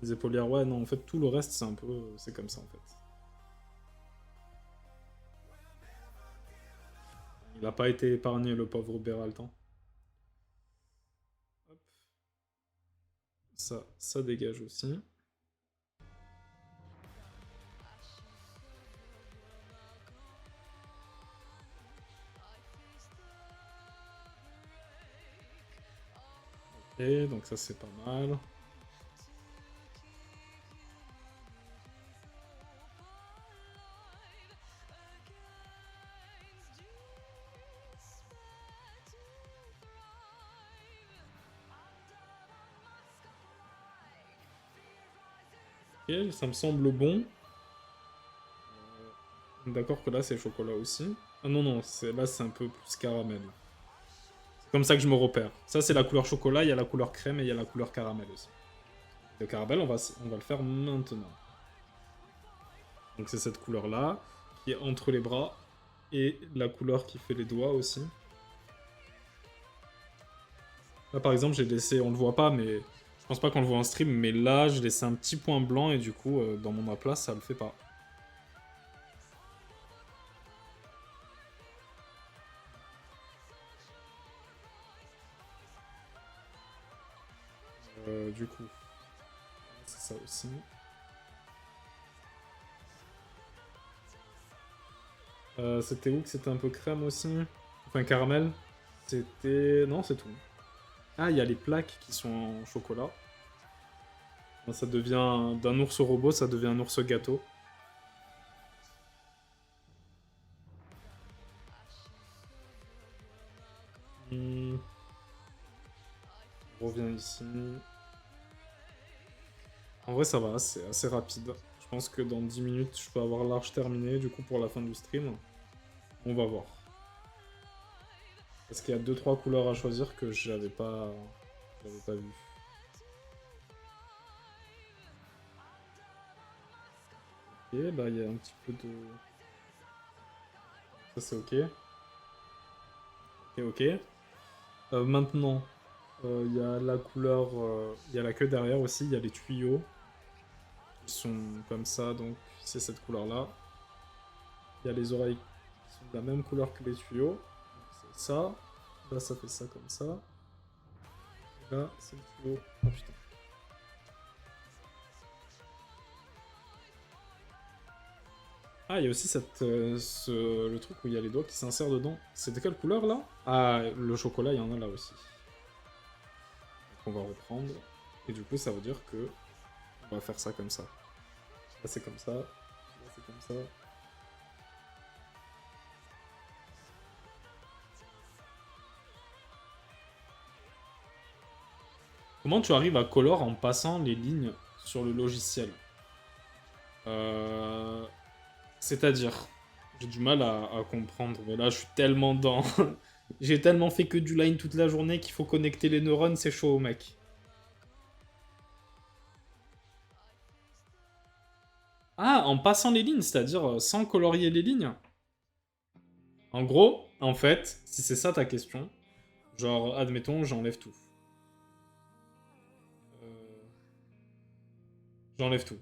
A: Les épaulières, ouais, non, en fait, tout le reste, c'est un peu... C'est comme ça, en fait. Il a pas été épargné, le pauvre Beraltan. Hop. Ça dégage aussi. Ok, donc ça c'est pas mal. Ok, ça me semble bon. D'accord que là c'est chocolat aussi. Ah non, non, là c'est un peu plus caramel. C'est comme ça que je me repère. Ça c'est la couleur chocolat, il y a la couleur crème et il y a la couleur caramel aussi. Le caramel, on va le faire maintenant. Donc c'est cette couleur là, qui est entre les bras, et la couleur qui fait les doigts aussi. Là par exemple j'ai laissé, on le voit pas mais je pense pas qu'on le voit en stream, mais là j'ai laissé un petit point blanc et du coup dans mon aplat ça le fait pas. Du coup, c'est ça aussi. C'était où que c'était un peu crème aussi? Enfin caramel. C'était... Non c'est tout. Ah il y a les plaques qui sont en chocolat. Ça devient d'un ours robot, ça devient un ours gâteau. Hmm. On revient ici. En vrai ça va, c'est assez rapide. Je pense que dans 10 minutes je peux avoir l'arche terminée du coup pour la fin du stream. On va voir. Parce qu'il y a 2-3 couleurs à choisir que j'avais pas vu. Ok, là il y a un petit peu de... Ça c'est ok. Ok, ok. Maintenant, il y a la couleur... Il y a la queue derrière aussi, il y a les tuyaux. Qui sont comme ça, donc c'est cette couleur-là. Il y a les oreilles qui sont de la même couleur que les tuyaux. C'est ça. Là ça fait ça comme ça. Et là c'est le tuyau. Oh putain. Ah, il y a aussi le truc où il y a les doigts qui s'insèrent dedans. C'est de quelle couleur là? Ah, le chocolat, il y en a là aussi. Donc on va reprendre. Et du coup, ça veut dire que on va faire ça comme ça. Là, c'est comme ça. Là, c'est comme ça. Comment tu arrives à color en passant les lignes sur le logiciel? Euh, C'est-à-dire, j'ai du mal à comprendre, mais là je suis tellement dans... J'ai tellement fait que du line toute la journée qu'il faut connecter les neurones, c'est chaud, mec. Ah, en passant les lignes, c'est-à-dire sans colorier les lignes? En gros, en fait, si c'est ça ta question, genre, admettons, j'enlève tout. Euh, J'enlève tout.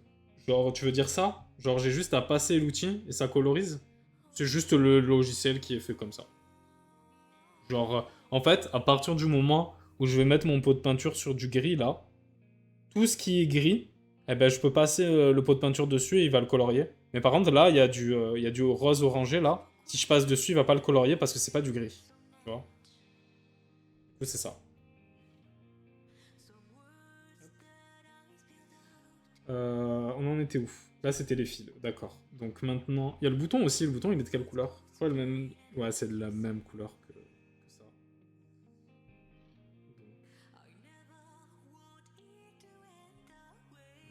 A: Genre, tu veux dire ça? Genre, j'ai juste à passer l'outil et ça colorise? C'est juste le logiciel qui est fait comme ça. Genre, en fait, à partir du moment où je vais mettre mon pot de peinture sur du gris, là, tout ce qui est gris, eh ben, je peux passer le pot de peinture dessus et il va le colorier. Mais par contre, là, il y a du rose orangé, là. Si je passe dessus, il va pas le colorier parce que c'est pas du gris. Tu vois? Du coup, c'est ça. On en était où? Là, c'était les fils, d'accord. Donc maintenant, il y a le bouton aussi. Le bouton, il est de quelle couleur? C'est pas le même. Ouais, c'est de la même couleur que ça.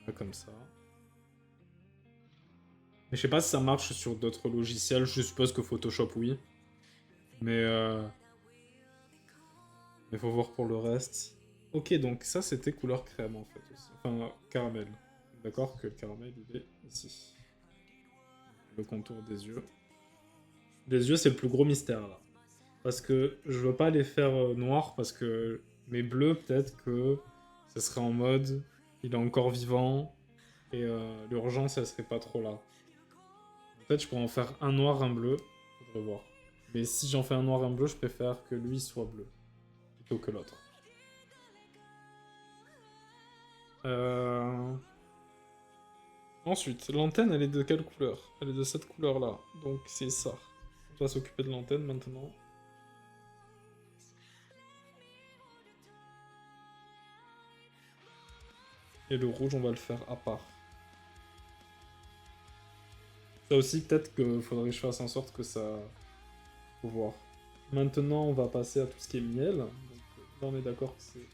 A: Là, comme ça. Mais je sais pas si ça marche sur d'autres logiciels. Je suppose que Photoshop, oui. Mais faut voir pour le reste. Ok, donc ça, c'était couleur crème, en fait, aussi. Enfin, caramel. D'accord que le caramel, il est ici. Le contour des yeux. Les yeux, c'est le plus gros mystère, là. Parce que je veux pas les faire noirs, parce que mes bleus, peut-être que ce serait en mode, il est encore vivant, et l'urgence, elle serait pas trop là. En fait, je pourrais en faire un noir, un bleu, faudrait voir. Mais si j'en fais un noir, un bleu, je préfère que lui soit bleu, plutôt que l'autre. Euh... Ensuite, l'antenne, elle est de quelle couleur? Elle est de cette couleur-là, donc c'est ça. On va s'occuper de l'antenne maintenant. Et le rouge, on va le faire à part. Ça aussi, peut-être qu'il faudrait que je fasse en sorte que ça... Faut voir. Maintenant, on va passer à tout ce qui est miel. Donc, là, on est d'accord que c'est...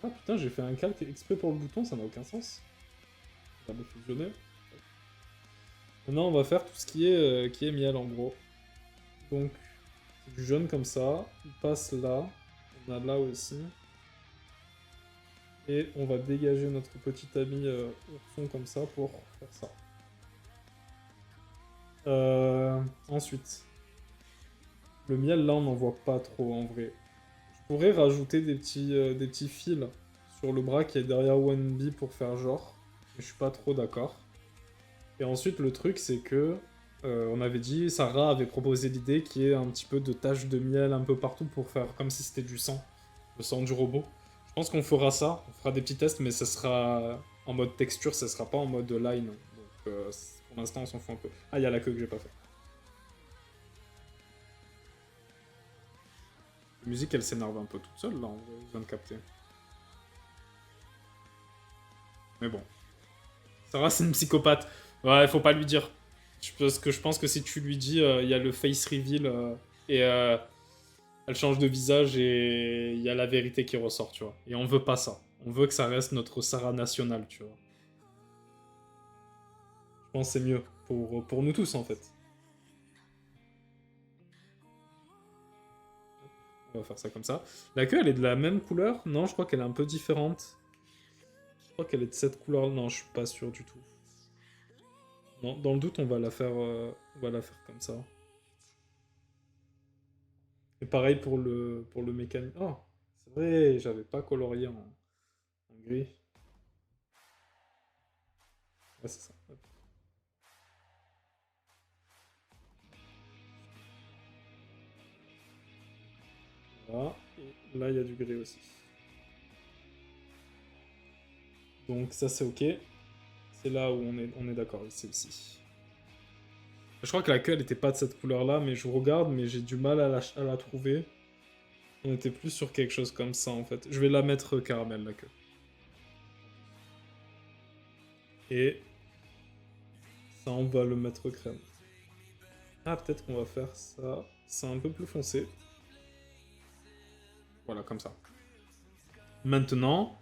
A: Ah putain, j'ai fait un calque exprès pour le bouton, ça n'a aucun sens. Ça va fusionner. Maintenant, on va faire tout ce qui est miel, en gros. Donc, c'est du jaune comme ça. Il passe là. On a là aussi. Et on va dégager notre petit ami ourson comme ça pour faire ça. Ensuite, le miel là on n'en voit pas trop en vrai. Je pourrais rajouter des petits fils sur le bras qui est derrière OneB pour faire genre, mais je suis pas trop d'accord. Et ensuite le truc c'est que on avait dit, Sarah avait proposé l'idée qui est un petit peu de taches de miel un peu partout pour faire comme si c'était du sang, le sang du robot. Je pense qu'on fera ça, on fera des petits tests, mais ça sera en mode texture, ça sera pas en mode line. Donc pour l'instant on s'en fout un peu. Ah, il y a la queue que j'ai pas fait. La musique, elle s'énerve un peu toute seule, là, en vrai, je viens de capter. Mais bon. Sarah, c'est une psychopathe. Ouais, faut pas lui dire. Parce que je pense que si tu lui dis, il y a le face reveal, et elle change de visage, et il y a la vérité qui ressort, tu vois. Et on veut pas ça. On veut que ça reste notre Sarah nationale, tu vois. Je pense que c'est mieux. Pour nous tous, en fait. On va faire ça comme ça. La queue, elle est de la même couleur? Non, je crois qu'elle est un peu différente. Je crois qu'elle est de cette couleur. Non, je suis pas sûr du tout. Non, dans le doute, on va la faire comme ça. Et pareil pour le mécanique. Oh, c'est vrai, j'avais pas colorié en gris. Ouais, c'est ça. Hop. Voilà. Et là, il y a du gris aussi. Donc ça, c'est ok. C'est là où on est d'accord, c'est ici. Je crois que la queue, elle était pas de cette couleur-là, mais je regarde, mais j'ai du mal à la trouver. On était plus sur quelque chose comme ça, en fait. Je vais la mettre caramel, la queue. Et ça, on va le mettre crème. Ah, peut-être qu'on va faire ça. C'est un peu plus foncé. Voilà, comme ça. Maintenant,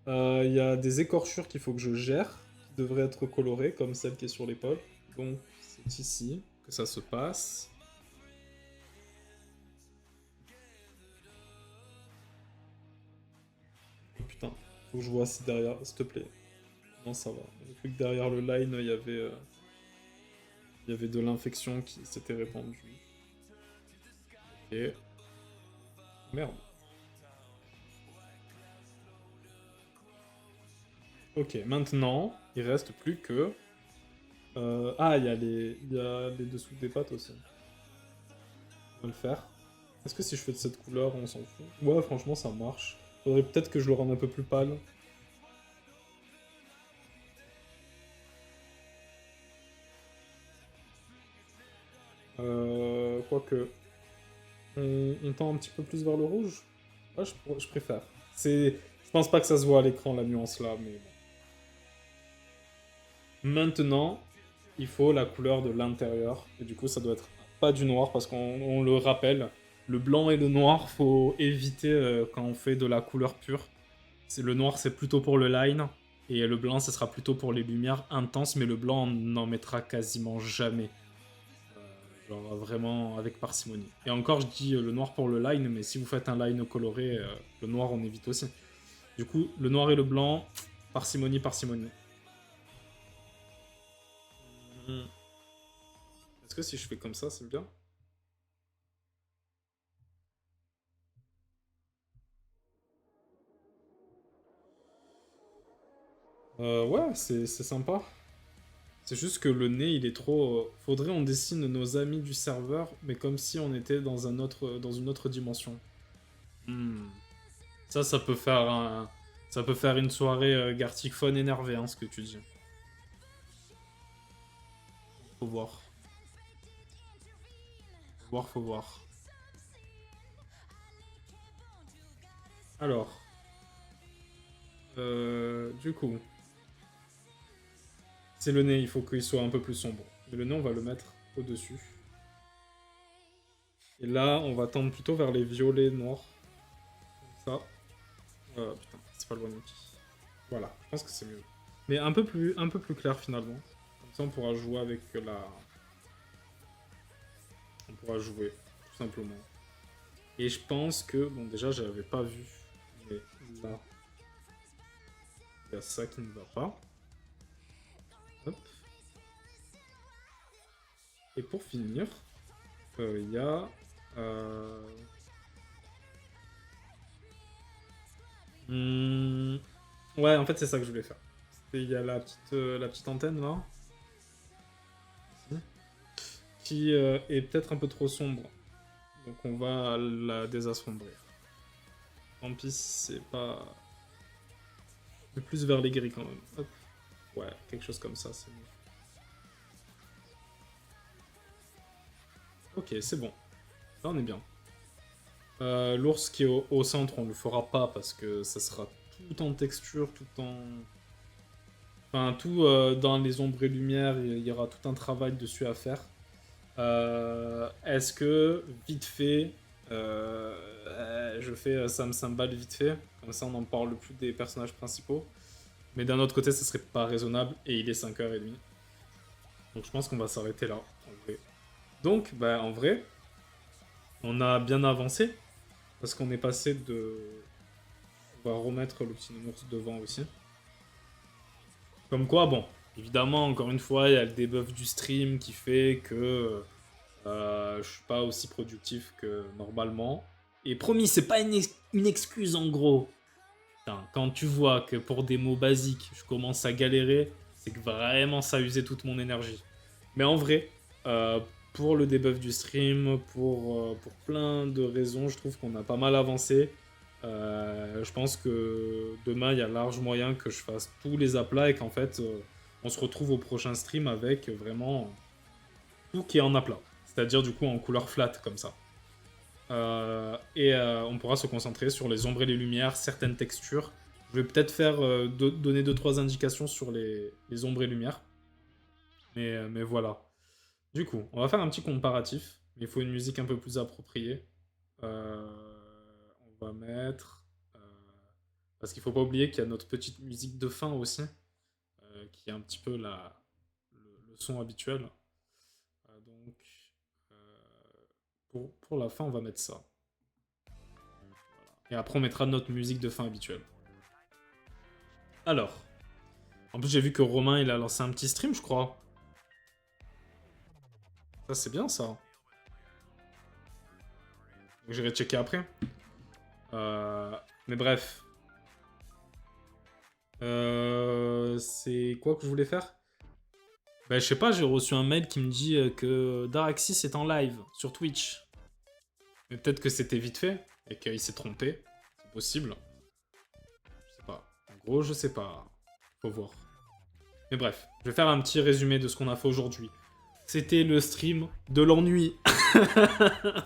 A: il y a des écorchures qu'il faut que je gère, qui devraient être colorées, comme celle qui est sur l'épaule. Donc, c'est ici que ça se passe. Oh, putain, faut que je vois si derrière, s'il te plaît. Non, ça va. J'ai cru que derrière le line, il y avait de l'infection qui s'était répandue. Et... Merde. Ok, maintenant, il reste plus que... Ah, il y a les dessous des pattes aussi. On va le faire. Est-ce que si je fais de cette couleur, on s'en fout? Ouais, franchement, ça marche. Faudrait peut-être que je le rende un peu plus pâle. Quoique... On tend un petit peu plus vers le rouge? Ouais, je préfère. Je pense pas que ça se voit à l'écran, la nuance là, mais bon. Maintenant, il faut la couleur de l'intérieur. Et du coup, ça doit être pas du noir, parce qu'on le rappelle, le blanc et le noir, faut éviter quand on fait de la couleur pure. Le noir, c'est plutôt pour le line, et le blanc, ce sera plutôt pour les lumières intenses, mais le blanc, on n'en mettra quasiment jamais. Genre vraiment avec parcimonie. Et encore, je dis le noir pour le line, mais si vous faites un line coloré, le noir, on évite aussi. Du coup, le noir et le blanc, parcimonie, parcimonie. Hmm. Est-ce que si je fais comme ça, c'est bien? Ouais, c'est sympa. C'est juste que le nez, il est trop... Faudrait on dessine nos amis du serveur, mais comme si on était dans dans une autre dimension. Hmm. Ça peut faire ça peut faire une soirée Gartic Phone énervée, hein, ce que tu dis. Faut voir. Faut voir, faut voir. Alors, du coup, c'est le nez, il faut qu'il soit un peu plus sombre. Et le nez, on va le mettre au-dessus. Et là, on va tendre plutôt vers les violets noirs. Comme ça. Putain, c'est pas le bon outil. Voilà, je pense que c'est mieux. Mais un peu plus clair finalement. Comme ça, on pourra jouer avec la... On pourra jouer, tout simplement. Et je pense que... Bon, déjà, je l'avais pas vu. Mais là, il y a ça qui ne va pas. Hop. Et pour finir, il y a... hmm, ouais, en fait, c'est ça que je voulais faire. Il y a la petite antenne là, qui est peut-être un peu trop sombre. Donc on va la désassombrir. Tant pis si c'est pas... C'est plus vers les gris quand même. Hop. Ouais, quelque chose comme ça, c'est mieux. Ok, c'est bon. Là, on est bien. L'ours qui est au centre, on le fera pas parce que ça sera tout en texture, tout en... Enfin, tout dans les ombres et lumières, il y aura tout un travail dessus à faire. Est-ce que, vite fait, je fais Sam Sambal vite fait, comme ça on n'en parle plus des personnages principaux. Mais d'un autre côté, ça serait pas raisonnable, et il est 5h30. Donc je pense qu'on va s'arrêter là, en vrai. Donc, bah, en vrai, on a bien avancé, parce qu'on est passé de... On va remettre le petit nounours devant aussi. Comme quoi, bon, évidemment, encore une fois, il y a le debuff du stream qui fait que je suis pas aussi productif que normalement. Et promis, c'est pas une excuse en gros. Putain, quand tu vois que pour des mots basiques, je commence à galérer, c'est que vraiment ça a usé toute mon énergie. Mais en vrai, pour le debuff du stream, pour plein de raisons, je trouve qu'on a pas mal avancé. Je pense que demain, il y a large moyen que je fasse tous les aplats et qu'en fait, on se retrouve au prochain stream avec vraiment tout qui est en aplat. C'est-à-dire du coup en couleur flat comme ça. On pourra se concentrer sur les ombres et les lumières, certaines textures. Je vais peut-être faire donner 2-3 indications sur les ombres et lumières. Mais voilà. Du coup, on va faire un petit comparatif. Il faut une musique un peu plus appropriée. On va mettre... parce qu'il faut pas oublier qu'il y a notre petite musique de fin aussi, qui est un petit peu le son habituel. Donc, pour la fin, on va mettre ça. Voilà. Et après, on mettra notre musique de fin habituelle. Alors, en plus, j'ai vu que Romain, il a lancé un petit stream, je crois. Ça, c'est bien, ça. J'irai checker après. Mais bref. C'est quoi que je voulais faire? Bah, je sais pas, j'ai reçu un mail qui me dit que Daraxis est en live sur Twitch. Mais peut-être que c'était vite fait et qu'il s'est trompé. C'est possible. Je sais pas. En gros, je sais pas. Faut voir. Mais bref, je vais faire un petit résumé de ce qu'on a fait aujourd'hui. C'était le stream de l'ennui.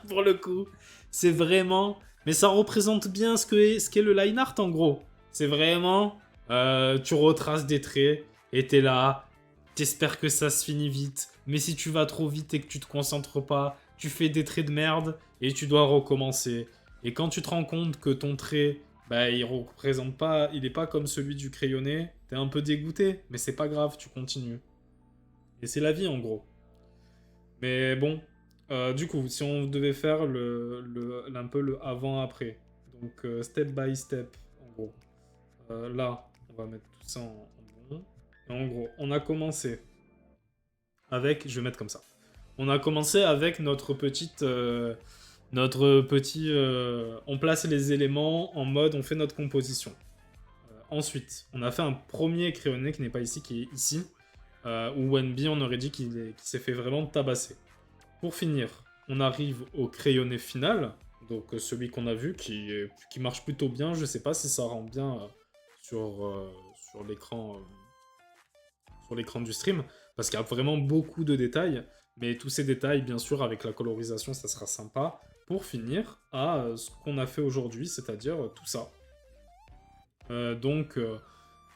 A: Pour le coup. C'est vraiment... Mais ça représente bien ce qu'est le line art en gros. C'est vraiment... tu retraces des traits et t'es là. T'espères que ça se finit vite. Mais si tu vas trop vite et que tu te concentres pas, tu fais des traits de merde et tu dois recommencer. Et quand tu te rends compte que ton trait, bah, il représente pas, il est pas comme celui du crayonné, t'es un peu dégoûté. Mais c'est pas grave, tu continues. Et c'est la vie en gros. Mais bon, du coup, si on devait faire un peu le avant-après, donc step by step, en gros. Là, on va mettre tout ça en bon. Et en gros, on a commencé avec, je vais mettre comme ça. On a commencé avec notre petite, on place les éléments en mode, on fait notre composition. Ensuite, on a fait un premier crayonné qui n'est pas ici, qui est ici. Où Wenby, on aurait dit qu'il s'est fait vraiment tabasser. Pour finir, on arrive au crayonné final, donc celui qu'on a vu, qui marche plutôt bien. Je sais pas si ça rend bien sur l'écran du stream, parce qu'il y a vraiment beaucoup de détails, mais tous ces détails, bien sûr, avec la colorisation, ça sera sympa. Pour finir à ce qu'on a fait aujourd'hui, c'est-à-dire tout ça. Donc,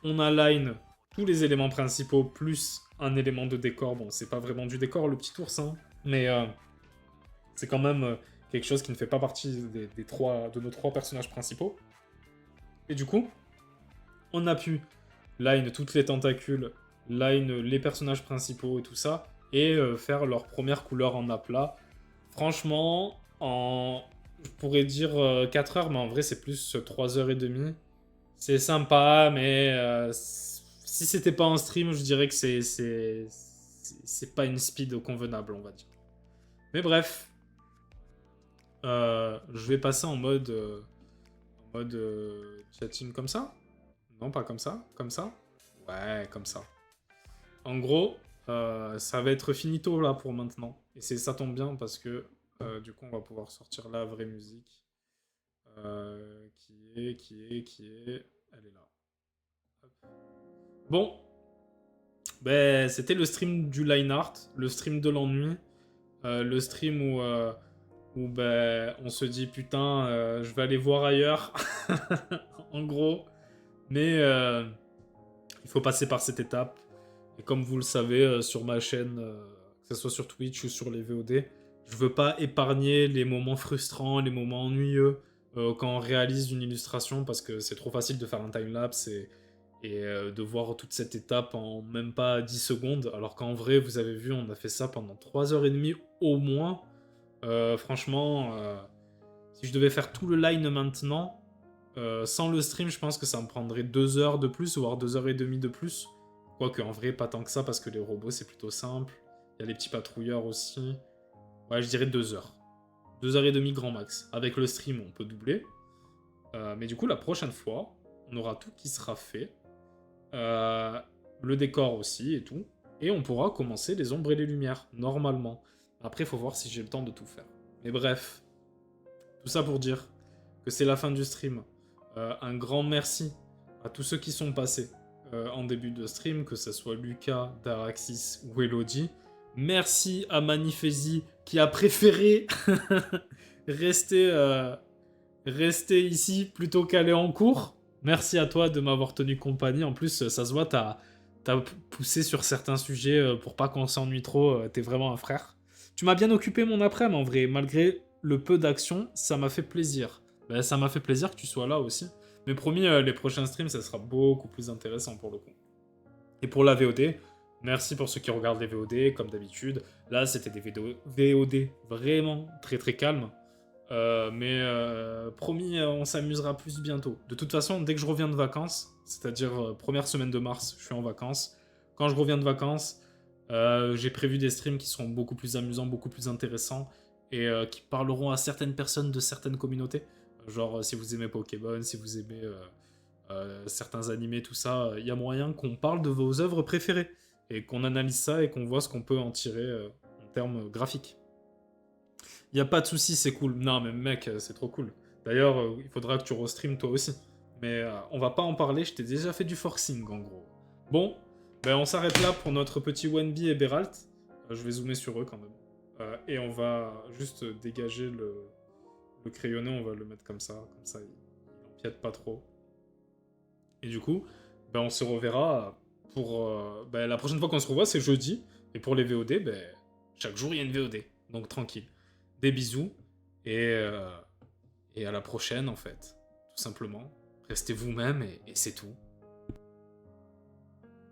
A: on align tous les éléments principaux, plus un élément de décor. Bon, c'est pas vraiment du décor, le petit ours, hein, mais c'est quand même quelque chose qui ne fait pas partie de nos trois personnages principaux. Et du coup, on a pu line toutes les tentacules, line les personnages principaux et tout ça, et faire leur première couleur en aplat. Franchement, je pourrais dire 4 heures, mais en vrai c'est plus 3 heures et demie. C'est sympa, mais si c'était pas en stream, je dirais que c'est pas une speed convenable, on va dire. Mais bref, je vais passer en mode chatting comme ça. Non, pas comme ça. Comme ça. Ouais, comme ça. En gros, ça va être finito là pour maintenant. Et ça tombe bien parce que du coup, on va pouvoir sortir la vraie musique. Qui est... Elle est là. Hop. Bon. Ben, c'était le stream du line art, le stream de l'ennui, le stream où ben, on se dit putain, je vais aller voir ailleurs, en gros. Mais il faut passer par cette étape. Et comme vous le savez, sur ma chaîne, que ce soit sur Twitch ou sur les VOD, je veux pas épargner les moments frustrants, les moments ennuyeux quand on réalise une illustration, parce que c'est trop facile de faire un timelapse et de voir toute cette étape en même pas 10 secondes, alors qu'en vrai, vous avez vu, on a fait ça pendant 3h30 au moins. Franchement, si je devais faire tout le line maintenant, sans le stream, je pense que ça me prendrait 2 heures de plus, voire 2h30 de plus. Quoique, en vrai, pas tant que ça, parce que les robots, c'est plutôt simple. Il y a les petits patrouilleurs aussi. Ouais, je dirais 2 heures. 2h30 grand max. Avec le stream, on peut doubler. Mais du coup, la prochaine fois, on aura tout qui sera fait. Le décor aussi et tout. Et on pourra commencer les ombres et les lumières, normalement. Après, il faut voir si j'ai le temps de tout faire. Mais bref, tout ça pour dire que c'est la fin du stream. Un grand merci à tous ceux qui sont passés en début de stream, que ce soit Lucas, Daraxis ou Elodie. Merci à Manifesi qui a préféré rester, rester ici plutôt qu'aller en cours. Merci à toi de m'avoir tenu compagnie. En plus, ça se voit, t'as poussé sur certains sujets pour pas qu'on s'ennuie trop. T'es vraiment un frère. Tu m'as bien occupé mon après-midi en vrai. Malgré le peu d'action, ça m'a fait plaisir. Ben, ça m'a fait plaisir que tu sois là aussi. Mais promis, les prochains streams, ça sera beaucoup plus intéressant pour le coup. Et pour la VOD, merci pour ceux qui regardent les VOD, comme d'habitude. Là, c'était des VOD vraiment très très calmes. Mais promis, on s'amusera plus bientôt. De toute façon, dès que je reviens de vacances, c'est-à-dire première semaine de mars, je suis en vacances. Quand je reviens de vacances, j'ai prévu des streams qui seront beaucoup plus amusants, beaucoup plus intéressants et qui parleront à certaines personnes de certaines communautés. Genre, si vous aimez Pokémon, si vous aimez certains animés, tout ça, il y a moyen qu'on parle de vos œuvres préférées et qu'on analyse ça et qu'on voit ce qu'on peut en tirer en termes graphiques. Y a pas de souci, c'est cool. Non, mais mec, c'est trop cool. D'ailleurs, il faudra que tu restream toi aussi. Mais on va pas en parler, je t'ai déjà fait du forcing en gros. Bon, ben on s'arrête là pour notre petit Wenby et Beralt. Je vais zoomer sur eux quand même. Et on va juste dégager le crayonné, on va le mettre comme ça il empiète pas trop. Et du coup, ben on se reverra pour... ben la prochaine fois qu'on se revoit, c'est jeudi. Et pour les VOD, ben, chaque jour, il y a une VOD. Donc tranquille. Des bisous. Et à la prochaine, en fait. Tout simplement. Restez vous-même et c'est tout.